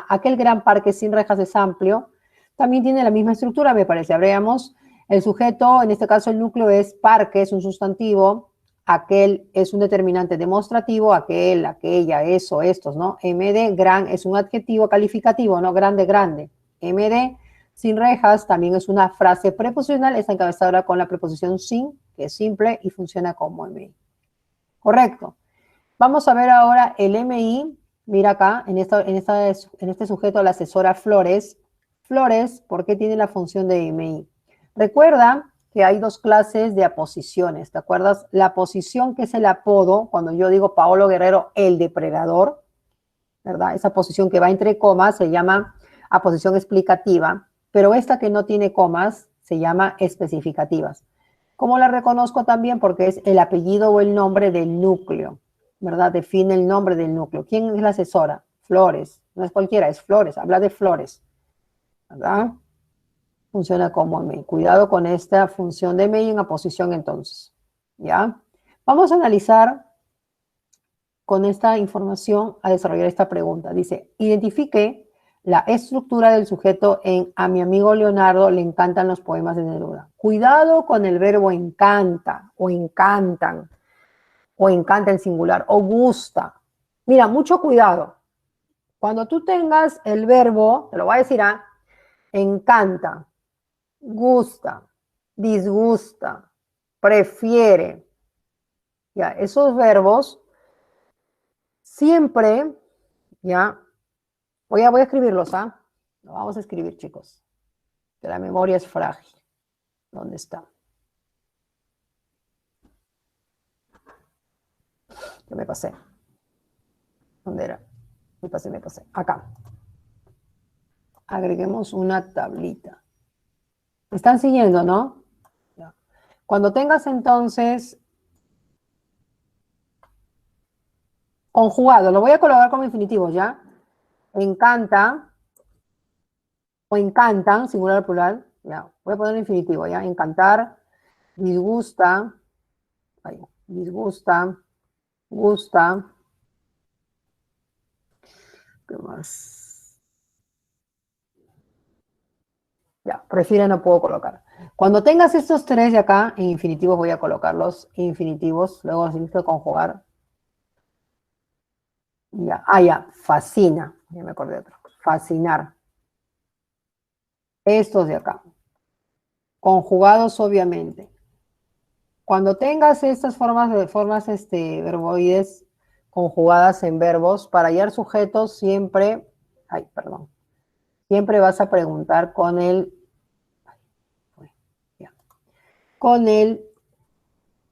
aquel gran parque sin rejas es amplio, también tiene la misma estructura, me parece. Veamos, el sujeto, en este caso el núcleo es parque, es un sustantivo, aquel es un determinante demostrativo, aquel, aquella, eso, estos, ¿no? MD, gran, es un adjetivo calificativo, ¿no? Grande, grande. MD, sin rejas, también es una frase preposicional, está encabezada con la preposición sin, que es simple y funciona como MI. Correcto. Vamos a ver ahora el MI. Mira acá, en este sujeto, la asesora Flores. Flores, ¿por qué tiene la función de MI? Recuerda que hay dos clases de aposiciones. ¿Te acuerdas? La aposición, que es el apodo, cuando yo digo Paolo Guerrero, el depredador, ¿verdad? Esa posición que va entre comas se llama aposición explicativa, pero esta que no tiene comas se llama especificativas. ¿Cómo la reconozco también? Porque es el apellido o el nombre del núcleo, ¿verdad? Define el nombre del núcleo. ¿Quién es la asesora? Flores. No es cualquiera, es Flores. Habla de Flores, ¿verdad? Funciona como mail. Cuidado con esta función de mail en aposición entonces, ¿ya? Vamos a analizar con esta información a desarrollar esta pregunta. Dice, identifique la estructura del sujeto en a mi amigo Leonardo le encantan los poemas de Neruda. Cuidado con el verbo encanta o encantan o encanta en singular o gusta. Mira, mucho cuidado. Cuando tú tengas el verbo, te lo voy a decir, encanta, gusta, disgusta, prefiere. Ya, esos verbos siempre, ya, voy a escribirlos, Lo vamos a escribir, chicos. Que la memoria es frágil. ¿Dónde está? Yo me pasé. ¿Dónde era? Me pasé. Acá. Agreguemos una tablita. ¿Me están siguiendo, no? Ya. Cuando tengas entonces conjugado, lo voy a colocar como infinitivo, ¿ya? Encanta o encantan, singular o plural, ya. Voy a poner infinitivo, ¿ya? Encantar, disgusta, disgusta, gusta. ¿Qué más? Ya, prefiere no puedo colocar. Cuando tengas estos tres de acá, en infinitivos voy a colocar los infinitivos, luego necesito conjugar. Ya, ya, fascina. Ya me acordé de otro. Fascinar. Estos de acá. Conjugados, obviamente. Cuando tengas estas formas verboides conjugadas en verbos, para hallar sujetos siempre, siempre vas a preguntar con el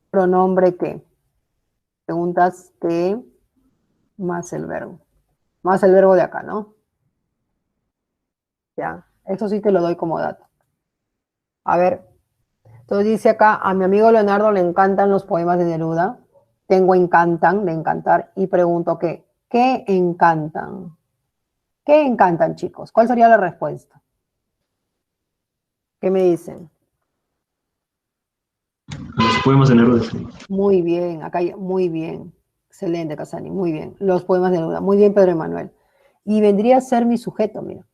pronombre que. Preguntas que más el verbo. Más el verbo de acá, ¿no? Ya, eso sí te lo doy como dato. A ver, entonces dice acá, a mi amigo Leonardo le encantan los poemas de Neruda. Tengo encantan, de encantar, y pregunto ¿qué encantan? ¿Qué encantan, chicos? ¿Cuál sería la respuesta? ¿Qué me dicen? Los poemas de Neruda. Muy bien, acá muy bien. Excelente, Casani, muy bien. Los poemas de Neruda. Muy bien, Pedro Emanuel. Y vendría a ser mi sujeto, mira.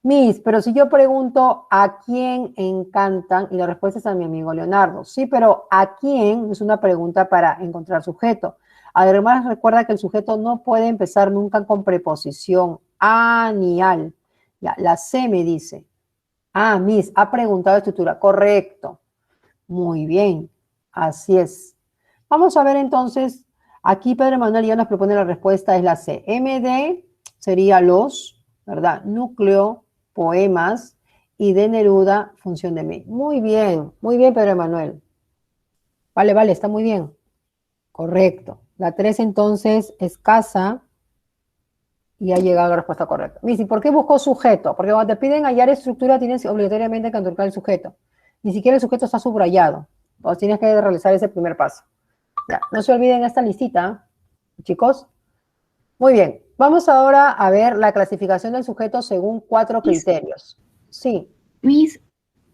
Miss, pero si yo pregunto a quién encantan, y la respuesta es a mi amigo Leonardo. Sí, pero ¿a quién? Es una pregunta para encontrar sujeto. Además, recuerda que el sujeto no puede empezar nunca con preposición a ni al. Ya, la C me dice. Ah, Miss, ha preguntado estructura. Correcto. Muy bien. Así es. Vamos a ver entonces. Aquí Pedro Manuel ya nos propone la respuesta, es la C. MD sería los, ¿verdad? Núcleo, poemas, y de Neruda, función de mí. Muy bien, Pedro Manuel. Vale, vale, está muy bien. Correcto. La 3 entonces es casa y ha llegado la respuesta correcta. Missy, ¿por qué buscó sujeto? Porque cuando te piden hallar estructura tienes obligatoriamente que encontrar el sujeto. Ni siquiera el sujeto está subrayado. Entonces tienes que realizar ese primer paso. Ya, no se olviden esta listita, chicos. Muy bien. Vamos ahora a ver la clasificación del sujeto según 4 criterios. Sí. Miss,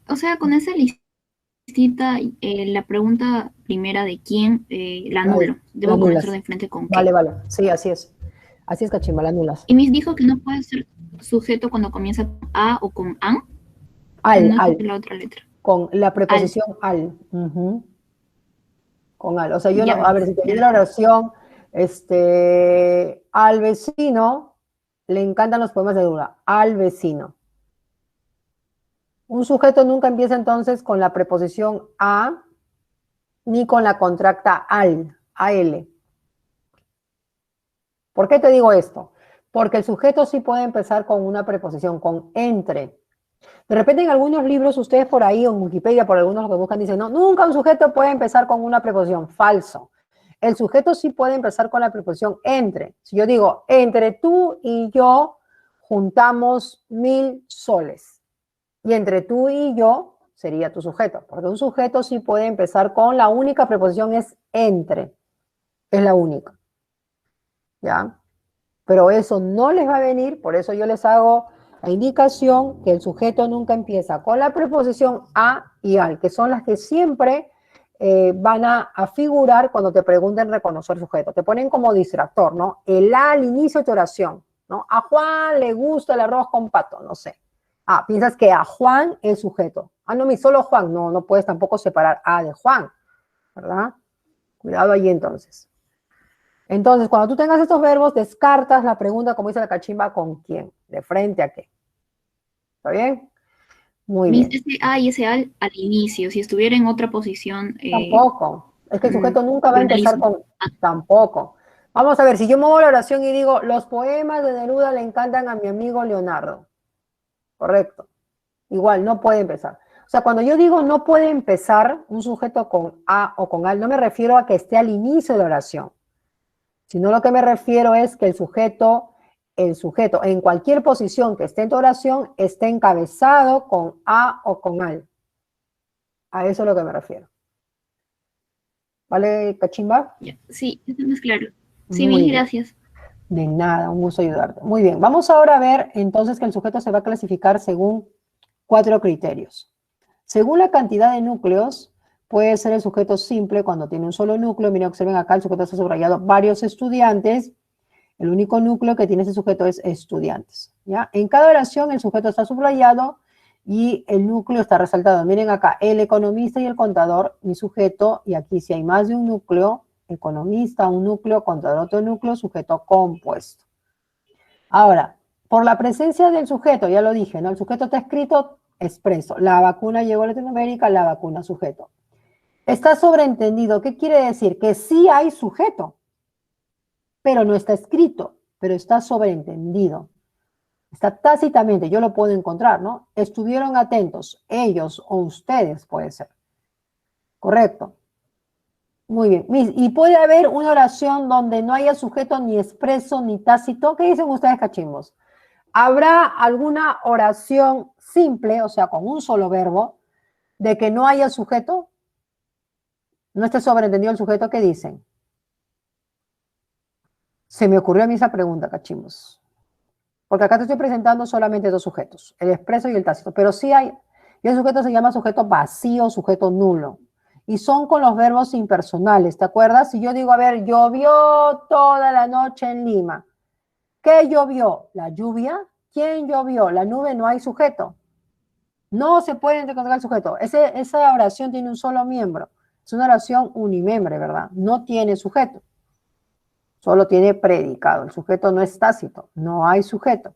o sea, con esa listita, la pregunta primera de quién la Vale, anulo. las Debo comenzar nulas. de frente con Vale, qué. vale. Sí, así es. Así es, Cachimba, las nulas. Y Miss dijo que no puede ser sujeto cuando comienza con A o con an. Al, No al. escuché la otra letra. Con la Al. preposición al. Con al. O sea, yo Ya, no, a ver, Miss. si te Ya. viene la oración, al vecino le encantan los poemas de Dura. Al vecino. Un sujeto nunca empieza entonces con la preposición a ni con la contracta al. ¿Por qué te digo esto? Porque el sujeto sí puede empezar con una preposición, con entre. De repente en algunos libros, ustedes por ahí, o en Wikipedia, por algunos lo que buscan, dicen, no, nunca un sujeto puede empezar con una preposición. Falso. El sujeto sí puede empezar con la preposición entre. Si yo digo, entre tú y yo juntamos 1000 soles. Y entre tú y yo sería tu sujeto. Porque un sujeto sí puede empezar con la única preposición es entre. Es la única. ¿Ya? Pero eso no les va a venir, por eso yo les hago la indicación que el sujeto nunca empieza con la preposición a y al, que son las que siempre van a figurar cuando te pregunten reconocer sujeto. Te ponen como distractor, ¿no? El a al inicio de tu oración, ¿no? A Juan le gusta el arroz con pato, no sé. Ah, piensas que a Juan es sujeto. Ah, no, mi solo Juan. No, no puedes tampoco separar a de Juan, ¿verdad? Cuidado ahí entonces. Entonces, cuando tú tengas estos verbos, descartas la pregunta, como dice la cachimba, ¿con quién? ¿De frente a qué? ¿Está bien? Muy Miss, bien. ese A y ese al inicio, si estuviera en otra posición, Tampoco. Es que el sujeto nunca va a lo empezar analizo. con tampoco. Vamos a ver, si yo muevo la oración y digo, los poemas de Neruda le encantan a mi amigo Leonardo. Correcto. Igual, no puede empezar. O sea, cuando yo digo no puede empezar un sujeto con a o con al, no me refiero a que esté al inicio de la oración, sino lo que me refiero es que el sujeto en cualquier posición que esté en tu oración esté encabezado con a o con al. A eso es lo que me refiero. ¿Vale, cachimba? Ya. Sí, eso no es claro. Sí, Muy Miss, bien. gracias. De nada, un gusto ayudarte. Muy bien. Vamos ahora a ver entonces que el sujeto se va a clasificar según 4 criterios. Según la cantidad de núcleos, puede ser el sujeto simple cuando tiene un solo núcleo. Miren, observen acá, el sujeto está subrayado varios estudiantes. El único núcleo que tiene ese sujeto es estudiantes. ¿Ya? En cada oración el sujeto está subrayado y el núcleo está resaltado. Miren acá, el economista y el contador, mi sujeto, y aquí si hay más de un núcleo, economista, un núcleo, contador, otro núcleo, sujeto compuesto. Ahora, por la presencia del sujeto, ya lo dije, ¿no? El sujeto está escrito expreso. La vacuna llegó a Latinoamérica, la vacuna sujeto. Está sobreentendido. ¿Qué quiere decir? Que sí hay sujeto, pero no está escrito, pero está sobreentendido. Está tácitamente, yo lo puedo encontrar, ¿no? Estuvieron atentos, ellos o ustedes, puede ser. Correcto. Muy bien. Y puede haber una oración donde no haya sujeto ni expreso ni tácito. ¿Qué dicen ustedes, cachimbos? ¿Habrá alguna oración simple, o sea, con un solo verbo, de que no haya sujeto? ¿No esté sobreentendido el sujeto? ¿Qué dicen? Se me ocurrió a mí esa pregunta, cachimbos. Porque acá te estoy presentando solamente dos sujetos, el expreso y el tácito, pero sí hay, y el sujeto se llama sujeto vacío, sujeto nulo, y son con los verbos impersonales, ¿te acuerdas? Si yo digo, a ver, llovió toda la noche en Lima, ¿qué llovió? ¿La lluvia? ¿Quién llovió? La nube, no hay sujeto. No se puede encontrar el sujeto. Esa oración tiene un solo miembro. Es una oración unimembre, ¿verdad? No tiene sujeto, solo tiene predicado. El sujeto no es tácito, no hay sujeto.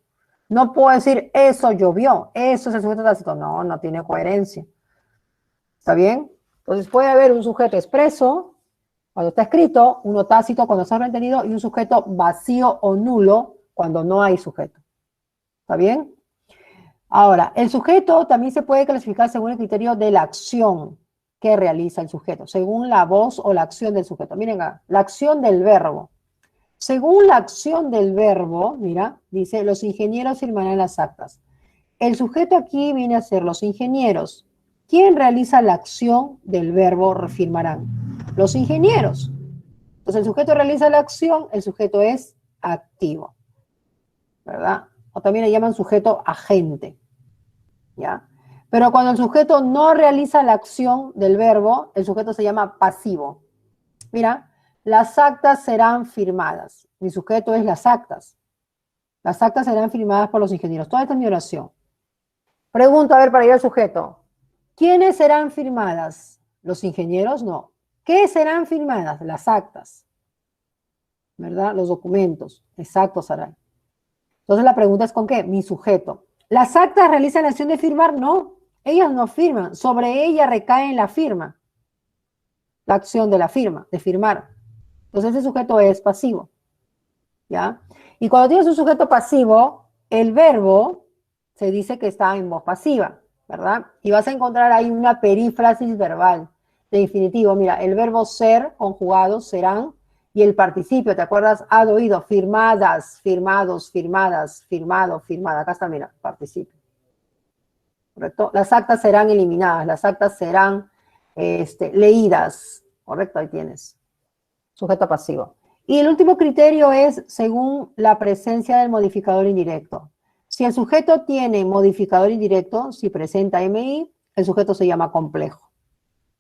No puedo decir eso llovió, eso es el sujeto tácito. No, no tiene coherencia. ¿Está bien? Entonces puede haber un sujeto expreso cuando está escrito, uno tácito cuando está entendido y un sujeto vacío o nulo cuando no hay sujeto. ¿Está bien? Ahora, el sujeto también se puede clasificar según el criterio de la acción que realiza el sujeto, según la voz o la acción del sujeto. Miren acá, la acción del verbo. Según la acción del verbo, mira, dice, los ingenieros firmarán las actas. El sujeto aquí viene a ser los ingenieros. ¿Quién realiza la acción del verbo firmarán? Los ingenieros. Entonces el sujeto realiza la acción, el sujeto es activo, ¿verdad? O también le llaman sujeto agente, ¿ya? Pero cuando el sujeto no realiza la acción del verbo, el sujeto se llama pasivo. Mira, las actas serán firmadas. Mi sujeto es las actas. Las actas serán firmadas por los ingenieros. Toda esta es mi oración. Pregunta, a ver, para ir al sujeto. ¿Quiénes serán firmadas? ¿Los ingenieros? No. ¿Qué serán firmadas? Las actas, ¿verdad? Los documentos. Exacto, Saray. Entonces la pregunta es ¿con qué? Mi sujeto. ¿Las actas realizan la acción de firmar? No. Ellas no firman. Sobre ella recae en la firma. La acción de la firma, de firmar. Entonces ese sujeto es pasivo. ¿Ya? Y cuando tienes un sujeto pasivo, el verbo se dice que está en voz pasiva, ¿verdad? Y vas a encontrar ahí una perífrasis verbal de infinitivo. Mira, el verbo ser conjugado, serán, y el participio, ¿te acuerdas? Ha oído, firmadas, firmados, firmadas, firmado, firmada. Acá está, mira, participio. ¿Correcto? Las actas serán eliminadas, las actas serán leídas. ¿Correcto? Ahí tienes. Sujeto pasivo. Y el último criterio es según la presencia del modificador indirecto. Si el sujeto tiene modificador indirecto, si presenta MI, el sujeto se llama complejo.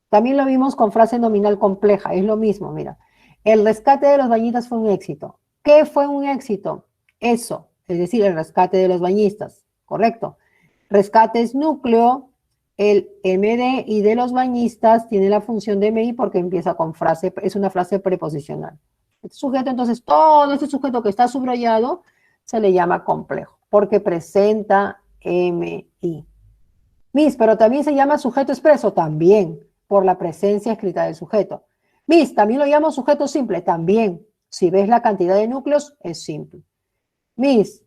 También lo vimos con frase nominal compleja, es lo mismo, mira. El rescate de los bañistas fue un éxito. ¿Qué fue un éxito? Eso, es decir, el rescate de los bañistas, ¿correcto? Rescate es núcleo, el MD y de los bañistas tiene la función de MI porque empieza con frase, es una frase preposicional. Este sujeto, entonces, todo este sujeto que está subrayado se le llama complejo porque presenta MI. Miss, pero también se llama sujeto expreso, también, por la presencia escrita del sujeto. Miss, también lo llamo sujeto simple, también. Si ves la cantidad de núcleos, es simple. Miss,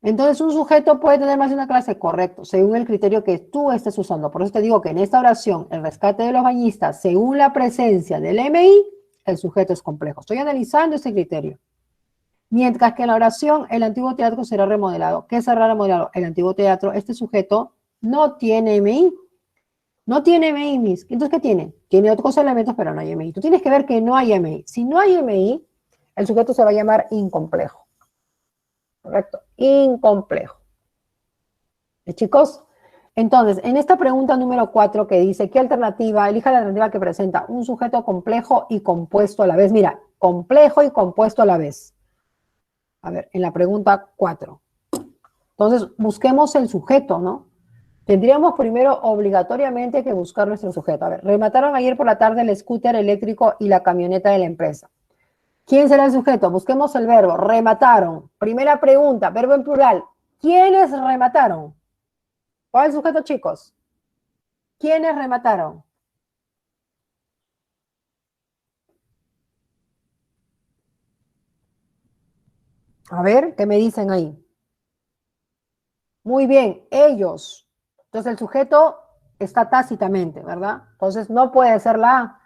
entonces un sujeto puede tener más de una clase, correcto, según el criterio que tú estés usando. Por eso te digo que en esta oración, el rescate de los bañistas, según la presencia del MI, el sujeto es complejo. Estoy analizando ese criterio. Mientras que en la oración, el antiguo teatro será remodelado. ¿Qué será remodelado? El antiguo teatro, este sujeto no tiene MI. No tiene MI, Miss. Entonces, ¿qué tiene? Tiene otros elementos, pero no hay MI. Tú tienes que ver que no hay MI. Si no hay MI, el sujeto se va a llamar incomplejo. ¿Correcto? Incomplejo. Chicos, entonces, en esta pregunta número 4 que dice, ¿qué alternativa? Elija la alternativa que presenta un sujeto complejo y compuesto a la vez. Mira, complejo y compuesto a la vez. A ver, en la pregunta 4. Entonces, busquemos el sujeto, ¿no? Tendríamos primero obligatoriamente que buscar nuestro sujeto. A ver, remataron ayer por la tarde el scooter eléctrico y la camioneta de la empresa. ¿Quién será el sujeto? Busquemos el verbo. Remataron. Primera pregunta, verbo en plural. ¿Quiénes remataron? ¿Cuál es el sujeto, chicos? ¿Quiénes remataron? A ver, ¿qué me dicen ahí? Muy bien, ellos. Entonces el sujeto está tácitamente, ¿verdad? Entonces no puede ser la A,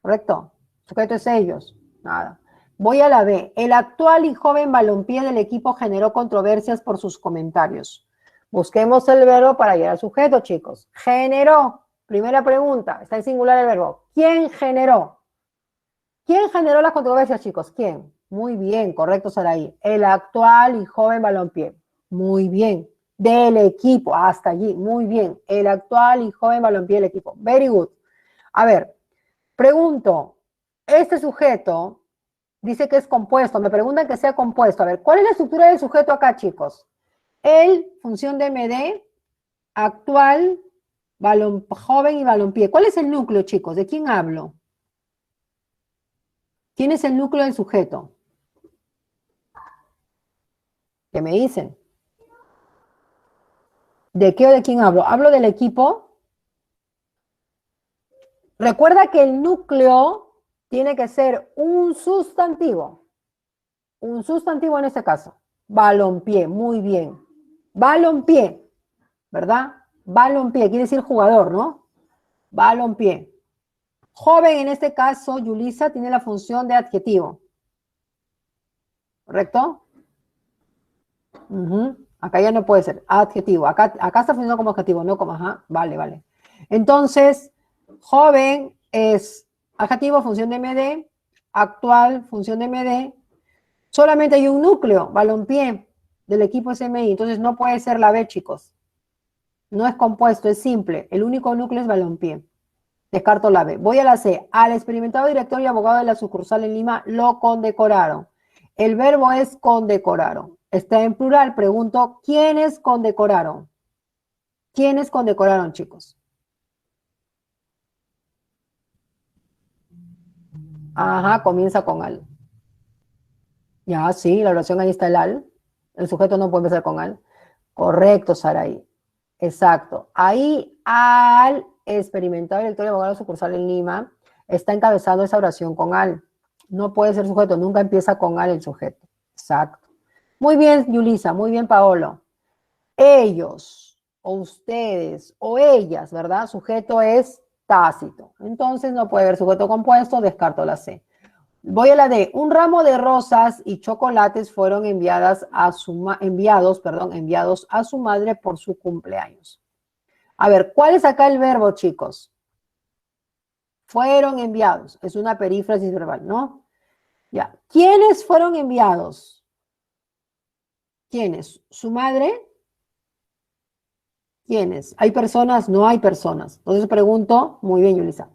¿correcto? El sujeto es ellos, nada. Voy a la B. El actual y joven balompié del equipo generó controversias por sus comentarios. Busquemos el verbo para llegar al sujeto, chicos. Generó. Primera pregunta, está en singular el verbo. ¿Quién generó? ¿Quién generó las controversias, chicos? ¿Quién? Muy bien, correcto, Saraí. El actual y joven balompié. Muy bien. Del equipo, hasta allí. Muy bien. El actual y joven balompié del equipo. Very good. A ver, pregunto. Este sujeto dice que es compuesto. Me preguntan que sea compuesto. A ver, ¿cuál es la estructura del sujeto acá, chicos? El, función de MD, actual, joven y balompié. ¿Cuál es el núcleo, chicos? ¿De quién hablo? ¿Quién es el núcleo del sujeto? ¿Qué me dicen? ¿De qué o de quién hablo? Hablo del equipo. Recuerda que el núcleo tiene que ser un sustantivo. Un sustantivo en este caso. Balompié, muy bien. Balompié, ¿verdad? Balompié, quiere decir jugador, ¿no? Balompié. Joven en este caso, Yulisa, tiene la función de adjetivo. ¿Correcto? Acá ya no puede ser adjetivo. Acá está funcionando como adjetivo, no como, ajá, vale, vale. Entonces, joven es adjetivo, función de MD, actual, función de MD. Solamente hay un núcleo, balompié, del equipo SMI, entonces no puede ser la B, chicos. No es compuesto, es simple. El único núcleo es balompié. Descarto la B. Voy a la C. Al experimentado director y abogado de la sucursal en Lima lo condecoraron. El verbo es condecoraron. Está en plural. Pregunto, ¿quiénes condecoraron? ¿Quiénes condecoraron, chicos? Ajá, comienza con al. Ya, sí, la oración ahí está el al. El sujeto no puede empezar con al. Correcto, Saraí. Exacto. Ahí al experimentado director y abogado de la sucursal en Lima está encabezando esa oración con al. No puede ser sujeto, nunca empieza con al el sujeto. Exacto. Muy bien, Yulisa, muy bien, Paolo. Ellos, o ustedes, o ellas, ¿verdad? Sujeto es tácito. Entonces no puede haber sujeto compuesto, descarto la C. Voy a la D. Un ramo de rosas y chocolates fueron enviados a su madre por su cumpleaños. A ver, ¿cuál es acá el verbo, chicos? Fueron enviados. Es una perífrasis verbal, ¿no? Ya. ¿Quiénes fueron enviados? ¿Quiénes? ¿Su madre? ¿Quiénes? ¿Hay personas? No hay personas. Entonces pregunto, muy bien, Yulisa.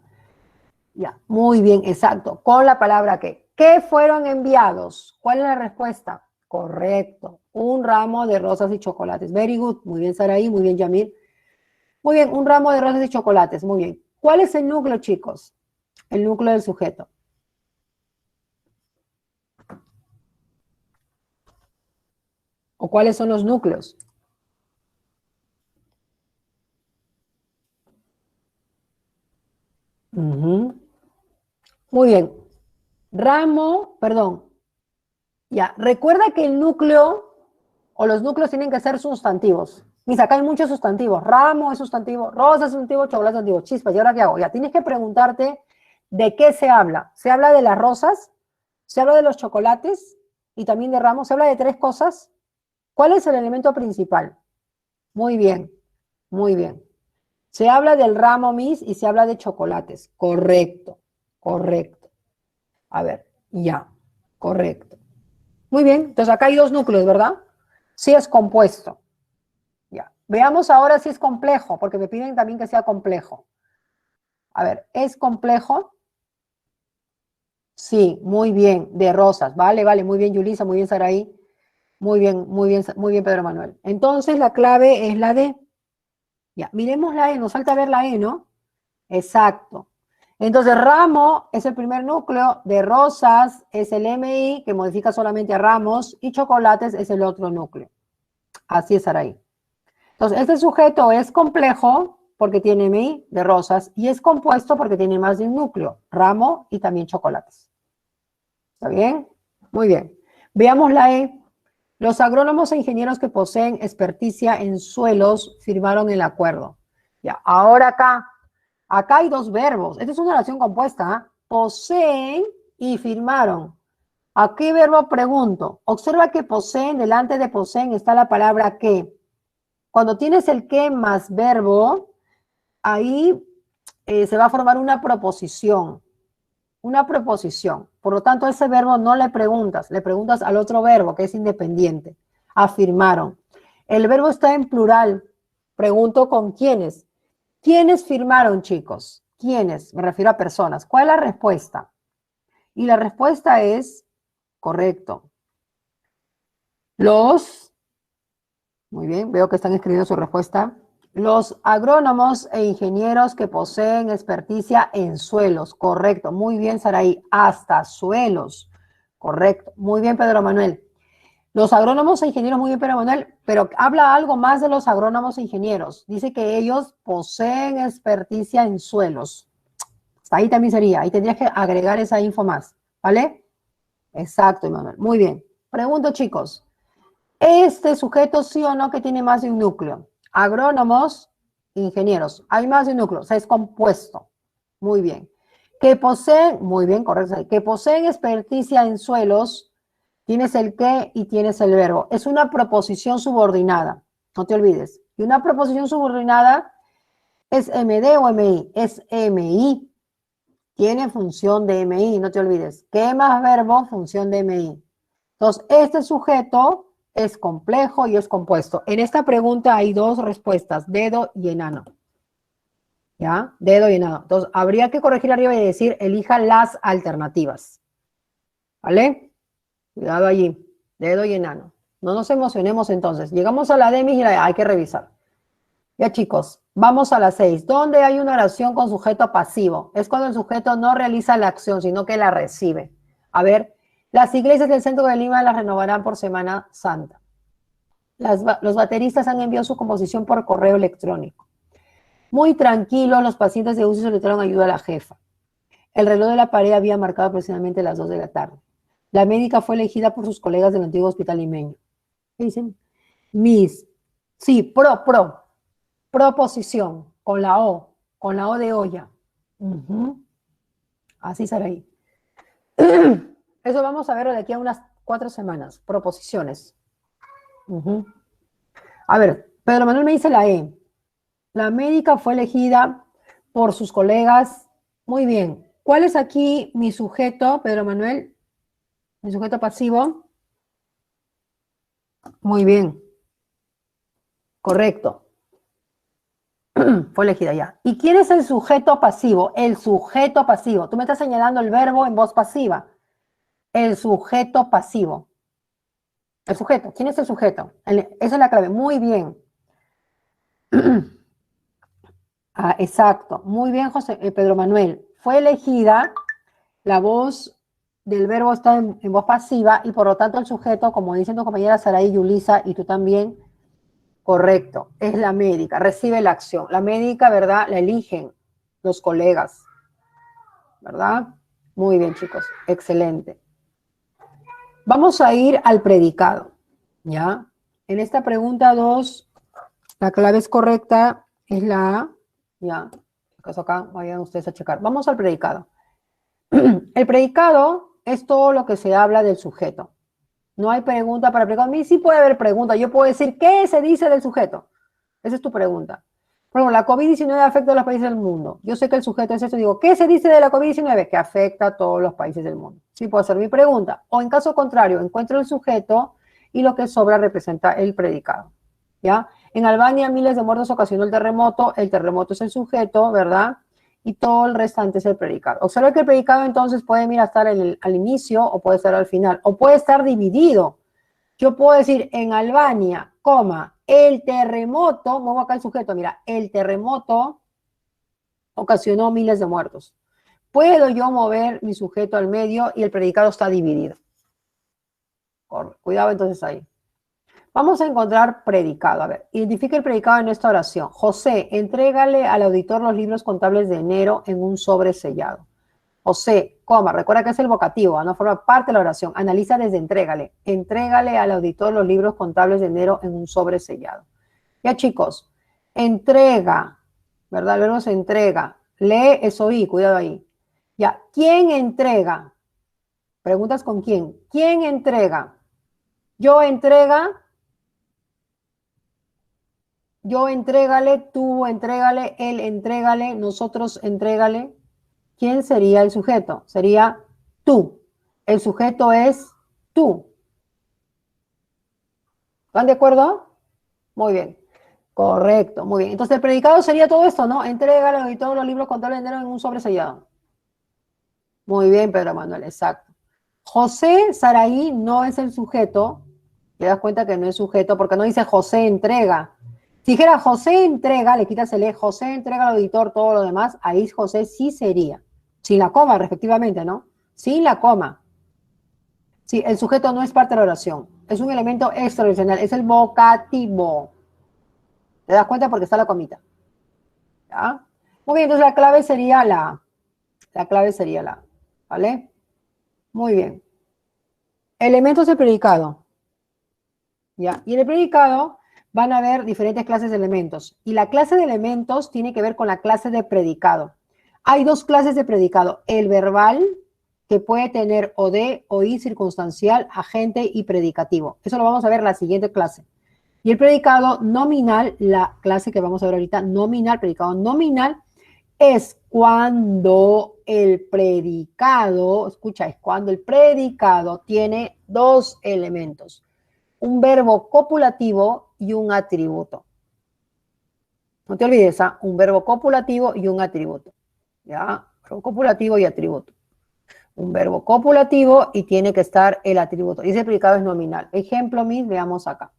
Ya, muy bien, exacto. Con la palabra ¿qué? ¿Qué fueron enviados? ¿Cuál es la respuesta? Correcto. Un ramo de rosas y chocolates. Very good. Muy bien, Saraí. Muy bien, Yamil. Muy bien, un ramo de rosas y chocolates. Muy bien. ¿Cuál es el núcleo, chicos? El núcleo del sujeto. ¿O cuáles son los núcleos? Muy bien. Ramo, perdón. Ya, recuerda que el núcleo o los núcleos tienen que ser sustantivos. Y acá hay muchos sustantivos. Ramo es sustantivo, rosa es sustantivo, chocolate es sustantivo. Chispas, ¿y ahora qué hago? Ya, tienes que preguntarte de qué se habla. ¿Se habla de las rosas? ¿Se habla de los chocolates? Y también de ramos. ¿Se habla de tres cosas? ¿Cuál es el elemento principal? Muy bien, muy bien. Se habla del ramo mis y se habla de chocolates. Correcto, correcto. A ver, ya, correcto. Muy bien, entonces acá hay dos núcleos, ¿verdad? Sí es compuesto. Ya. Veamos ahora si es complejo, porque me piden también que sea complejo. A ver, ¿es complejo? Sí, muy bien, de rosas. Vale, vale, muy bien, Yulisa, muy bien, Saraí. Muy bien, Pedro Manuel. Entonces la clave es la D. Ya, miremos la E, nos falta ver la E, ¿no? Exacto. Entonces, ramo es el primer núcleo, de rosas es el MI, que modifica solamente a ramos, y chocolates es el otro núcleo. Así es, Saraí. Entonces, este sujeto es complejo porque tiene MI de rosas y es compuesto porque tiene más de un núcleo, ramo y también chocolates. ¿Está bien? Muy bien. Veamos la E. Los agrónomos e ingenieros que poseen experticia en suelos firmaron el acuerdo. Ya, ahora acá hay dos verbos. Esta es una oración compuesta. ¿Eh? Poseen y firmaron. ¿A qué verbo pregunto? Observa que poseen, delante de poseen está la palabra que. Cuando tienes el que más verbo, ahí se va a formar una proposición. Una proposición. Por lo tanto, ese verbo no le preguntas al otro verbo que es independiente. Afirmaron. El verbo está en plural. Pregunto con quiénes. ¿Quiénes firmaron, chicos? ¿Quiénes? Me refiero a personas. ¿Cuál es la respuesta? Y la respuesta es correcto. Muy bien, veo que están escribiendo su respuesta. Los agrónomos e ingenieros que poseen experticia en suelos. Correcto. Muy bien, Saraí. Hasta suelos. Correcto. Muy bien, Pedro Manuel. Los agrónomos e ingenieros, muy bien, Pedro Manuel, pero habla algo más de los agrónomos e ingenieros. Dice que ellos poseen experticia en suelos. Ahí también sería, ahí tendrías que agregar esa info más, ¿vale? Exacto, Emanuel. Muy bien. Pregunto, chicos, ¿este sujeto sí o no que tiene más de un núcleo? Agrónomos, ingenieros. Hay más de un núcleo, o sea, es compuesto. Muy bien. Que poseen, muy bien, correcto, que poseen experticia en suelos, tienes el qué y tienes el verbo. Es una proposición subordinada, no te olvides. Y una proposición subordinada es MD o MI, es MI. Tiene función de MI, no te olvides. ¿Qué más verbo? Función de MI. Entonces, este sujeto es complejo y es compuesto. En esta pregunta hay dos respuestas, dedo y enano. ¿Ya? Dedo y enano. Entonces, habría que corregir arriba y decir, elija las alternativas. ¿Vale? Cuidado allí. Dedo y enano. No nos emocionemos entonces. Llegamos a la D y hay que revisar. Ya chicos, vamos a la 6. ¿Dónde hay una oración con sujeto pasivo? Es cuando el sujeto no realiza la acción, sino que la recibe. A ver, las iglesias del centro de Lima las renovarán por Semana Santa. Los bateristas han enviado su composición por correo electrónico. Muy tranquilos, los pacientes de UCI solicitaron ayuda a la jefa. El reloj de la pared había marcado aproximadamente las 2 de la tarde. La médica fue elegida por sus colegas del antiguo hospital limeño. ¿Qué dicen? Miss. Sí, proposición, con la O de olla. Así será ahí. Eso vamos a ver de aquí a unas 4 semanas. Proposiciones. A ver, Pedro Manuel me dice la E. La médica fue elegida por sus colegas. Muy bien. ¿Cuál es aquí mi sujeto, Pedro Manuel? Mi sujeto pasivo. Muy bien. Correcto. Fue elegida ya. ¿Y quién es el sujeto pasivo? El sujeto pasivo. Tú me estás señalando el verbo en voz pasiva. El sujeto pasivo. El sujeto. ¿Quién es el sujeto? Esa es la clave. Muy bien. Exacto. Muy bien, José, Pedro Manuel. Fue elegida, la voz del verbo está en voz pasiva y por lo tanto el sujeto, como dicen tu compañera Saraí, Yulisa y tú también, correcto, es la médica, recibe la acción. La médica, ¿verdad? La eligen los colegas, ¿verdad? Muy bien, chicos, excelente. Vamos a ir al predicado, ¿ya? En esta pregunta 2, la clave es correcta, es la A, ¿ya? Eso acá, vayan ustedes a checar. Vamos al predicado. El predicado es todo lo que se habla del sujeto. No hay pregunta para el predicado. A mí sí puede haber pregunta. Yo puedo decir, ¿qué se dice del sujeto? Esa es tu pregunta. Por ejemplo, la COVID-19 afecta a los países del mundo. Yo sé que el sujeto es esto. Digo, ¿qué se dice de la COVID-19? Que afecta a todos los países del mundo. Sí puede ser mi pregunta. O en caso contrario, encuentro el sujeto y lo que sobra representa el predicado. ¿Ya? En Albania, miles de muertos ocasionó el terremoto. El terremoto es el sujeto, ¿verdad? Y todo el restante es el predicado. Observa que el predicado entonces puede estar al inicio o puede estar al final. O puede estar dividido. Yo puedo decir en Albania, coma, el terremoto, muevo acá el sujeto, mira, el terremoto ocasionó miles de muertos. Puedo yo mover mi sujeto al medio y el predicado está dividido. Cuidado entonces ahí. Vamos a encontrar predicado. A ver, identifica el predicado en esta oración. José, entrégale al auditor los libros contables de enero en un sobre sellado. José, coma, recuerda que es el vocativo, no forma parte de la oración. Analiza desde entrégale. Entrégale al auditor los libros contables de enero en un sobre sellado. Ya chicos, entrega, ¿verdad? El verbo se entrega. Lee, es oí, cuidado ahí. Ya, ¿quién entrega? Preguntas con quién. ¿Quién entrega? Yo entrega. Yo entrégale, tú entrégale, él entrégale, nosotros entrégale. ¿Quién sería el sujeto? Sería tú. El sujeto es tú. ¿Están de acuerdo? Muy bien. Correcto, muy bien. Entonces el predicado sería todo esto, ¿no? Entrégale y todos los libros contables de enero en un sobre sellado. Muy bien, Pedro Manuel, exacto. José Saraí no es el sujeto. Te das cuenta que no es sujeto porque no dice José entrega. Si dijera José entrega, le quitas el E, José entrega al auditor todo lo demás, ahí José sí sería. Sin la coma, respectivamente, ¿no? Sin la coma. Sí, el sujeto no es parte de la oración. Es un elemento extraordinario, es el vocativo. ¿Te das cuenta? Porque está la comita. ¿Ya? Muy bien, entonces la clave sería la. La clave sería la. ¿Vale? Muy bien. Elementos del predicado. ¿Ya? Y en el predicado van a haber diferentes clases de elementos. Y la clase de elementos tiene que ver con la clase de predicado. Hay dos clases de predicado. El verbal, que puede tener o de, o y circunstancial, agente y predicativo. Eso lo vamos a ver en la siguiente clase. Y el predicado nominal, la clase que vamos a ver ahorita, nominal, predicado nominal, es cuando el predicado, escucha, es cuando el predicado tiene dos elementos, un verbo copulativo y un atributo. No te olvides, ¿ah? Un verbo copulativo y un atributo. ¿Ya? Verbo copulativo y atributo. Un verbo copulativo y tiene que estar el atributo. Y ese predicado es nominal. Ejemplo, veamos acá.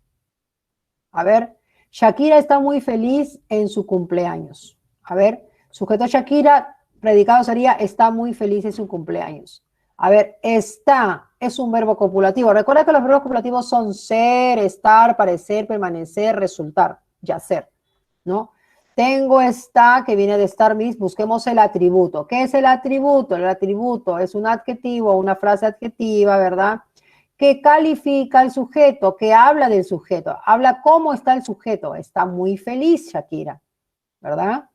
A ver, Shakira está muy feliz en su cumpleaños. A ver, sujeto Shakira, predicado sería está muy feliz en su cumpleaños. A ver, está es un verbo copulativo. Recuerda que los verbos copulativos son ser, estar, parecer, permanecer, resultar, yacer, ¿no? Tengo está, que viene de estar mis, busquemos el atributo. ¿Qué es el atributo? El atributo es un adjetivo, una frase adjetiva, ¿verdad? Que califica al sujeto, que habla del sujeto, habla cómo está el sujeto. Está muy feliz, Shakira, ¿verdad?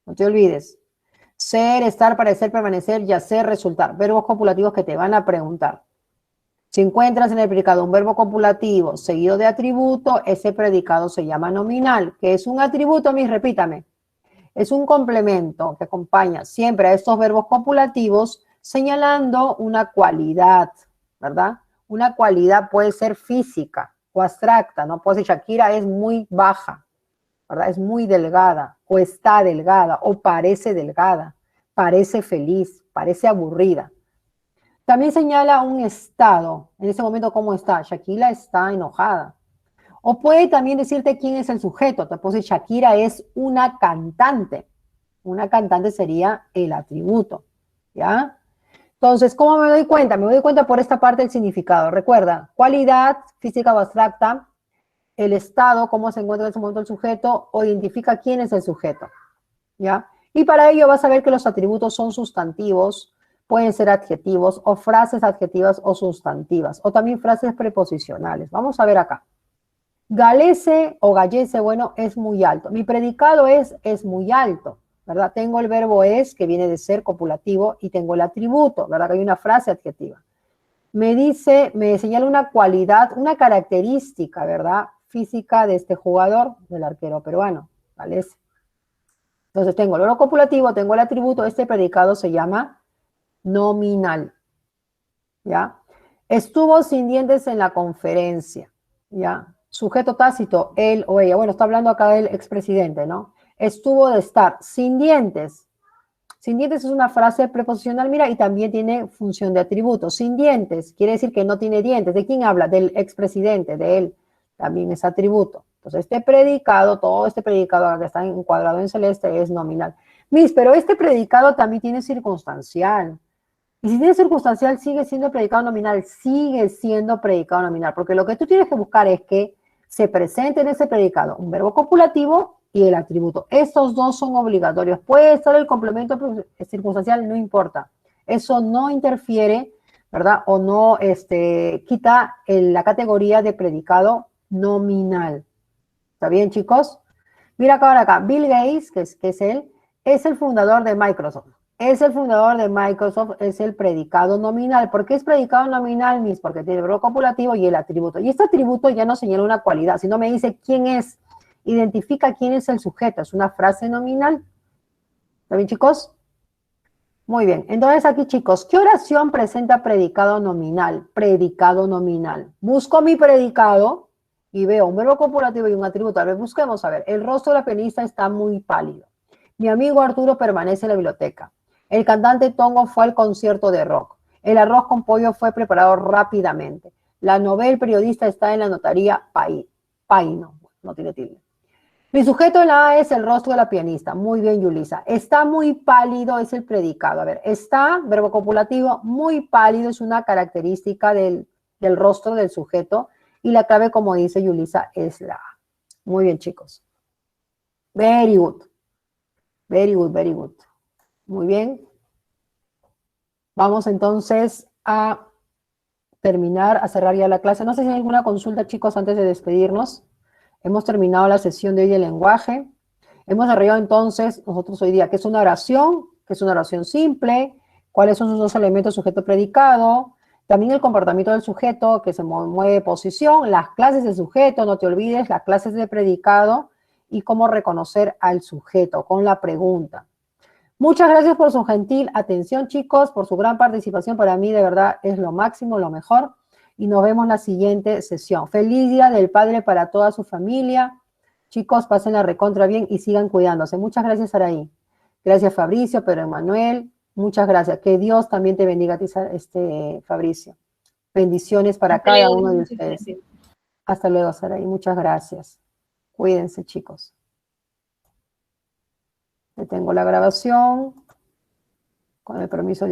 No te olvides. Ser, estar, parecer, permanecer, yacer, resultar. Verbos copulativos que te van a preguntar. Si encuentras en el predicado un verbo copulativo seguido de atributo, ese predicado se llama nominal. ¿Qué es un atributo? Repítame. Es un complemento que acompaña siempre a estos verbos copulativos señalando una cualidad, ¿verdad? Una cualidad puede ser física o abstracta, ¿no? Puede ser Shakira es muy baja, ¿verdad? Es muy delgada, o está delgada, o parece delgada, parece feliz, parece aburrida. También señala un estado, en ese momento cómo está. Shakira está enojada. O puede también decirte quién es el sujeto. Te puedo decir, Shakira es una cantante. Una cantante sería el atributo, ¿ya? Entonces, ¿cómo me doy cuenta? Me doy cuenta por esta parte del significado. Recuerda, cualidad física o abstracta, el estado, cómo se encuentra en ese momento el sujeto, o identifica quién es el sujeto, ¿ya? Y para ello vas a ver que los atributos son sustantivos, pueden ser adjetivos o frases adjetivas o sustantivas, o también frases preposicionales. Vamos a ver acá. Galece o gallece, bueno, es muy alto. Mi predicado es muy alto, ¿verdad? Tengo el verbo es, que viene de ser copulativo, y tengo el atributo, ¿verdad? Que hay una frase adjetiva. Me dice, me señala una cualidad, una característica, ¿verdad? Física de este jugador, del arquero peruano, ¿vale? Entonces tengo el verbo copulativo, tengo el atributo, este predicado se llama nominal, ¿ya? Estuvo sin dientes en la conferencia, ¿ya? Sujeto tácito, él o ella. Bueno, está hablando acá del expresidente, ¿no? Estuvo de estar sin dientes. Sin dientes es una frase preposicional, mira, y también tiene función de atributo. Sin dientes quiere decir que no tiene dientes. ¿De quién habla? Del expresidente, de él. También es atributo. Entonces, este predicado, todo este predicado que está encuadrado en celeste es nominal. Pero este predicado también tiene circunstancial. Y si tiene circunstancial, sigue siendo predicado nominal, sigue siendo predicado nominal, porque lo que tú tienes que buscar es que se presente en ese predicado un verbo copulativo y el atributo. Estos dos son obligatorios. Puede estar el complemento circunstancial, no importa. Eso no interfiere, ¿verdad? O no quita la categoría de predicado nominal. ¿Está bien, chicos? Mira acá. Bill Gates, que es él, es el fundador de Microsoft. Es el fundador de Microsoft, es el predicado nominal. ¿Por qué es predicado nominal, Miss? Porque tiene el verbo copulativo y el atributo. Y este atributo ya no señala una cualidad, sino me dice quién es. Identifica quién es el sujeto. Es una frase nominal. ¿Está bien, chicos? Muy bien. Entonces aquí, chicos, ¿qué oración presenta predicado nominal? Predicado nominal. Busco mi predicado y veo un verbo copulativo y un atributo. A ver, busquemos, a ver. El rostro de la pianista está muy pálido. Mi amigo Arturo permanece en la biblioteca. El cantante Tongo fue al concierto de rock. El arroz con pollo fue preparado rápidamente. La novela El periodista está en la notaría Paino. No tiene tilde. Mi sujeto en la A es el rostro de la pianista. Muy bien, Yulisa. Está muy pálido es el predicado. A ver, está, verbo copulativo, muy pálido es una característica del rostro del sujeto. Y la clave, como dice Yulisa, es la A. Muy bien, chicos. Very good. Very good, very good. Muy bien. Vamos entonces a terminar, a cerrar ya la clase. No sé si hay alguna consulta, chicos, antes de despedirnos. Hemos terminado la sesión de hoy de lenguaje. Hemos desarrollado entonces nosotros hoy día qué es una oración, que es una oración simple, cuáles son sus dos elementos, sujeto predicado, también el comportamiento del sujeto, que se mueve posición, las clases de sujeto, no te olvides, las clases de predicado y cómo reconocer al sujeto con la pregunta. Muchas gracias por su gentil atención, chicos, por su gran participación. Para mí, de verdad, es lo máximo, lo mejor. Y nos vemos en la siguiente sesión. Feliz Día del Padre para toda su familia. Chicos, pasen la recontra bien y sigan cuidándose. Muchas gracias, Araí. Gracias, Fabricio, Pedro Emanuel. Muchas gracias. Que Dios también te bendiga a ti, Fabricio. Bendiciones para Hasta cada luego, uno de muchas ustedes. gracias. Hasta luego, Saraí. Muchas gracias. Cuídense, chicos. Detengo la grabación con el permiso de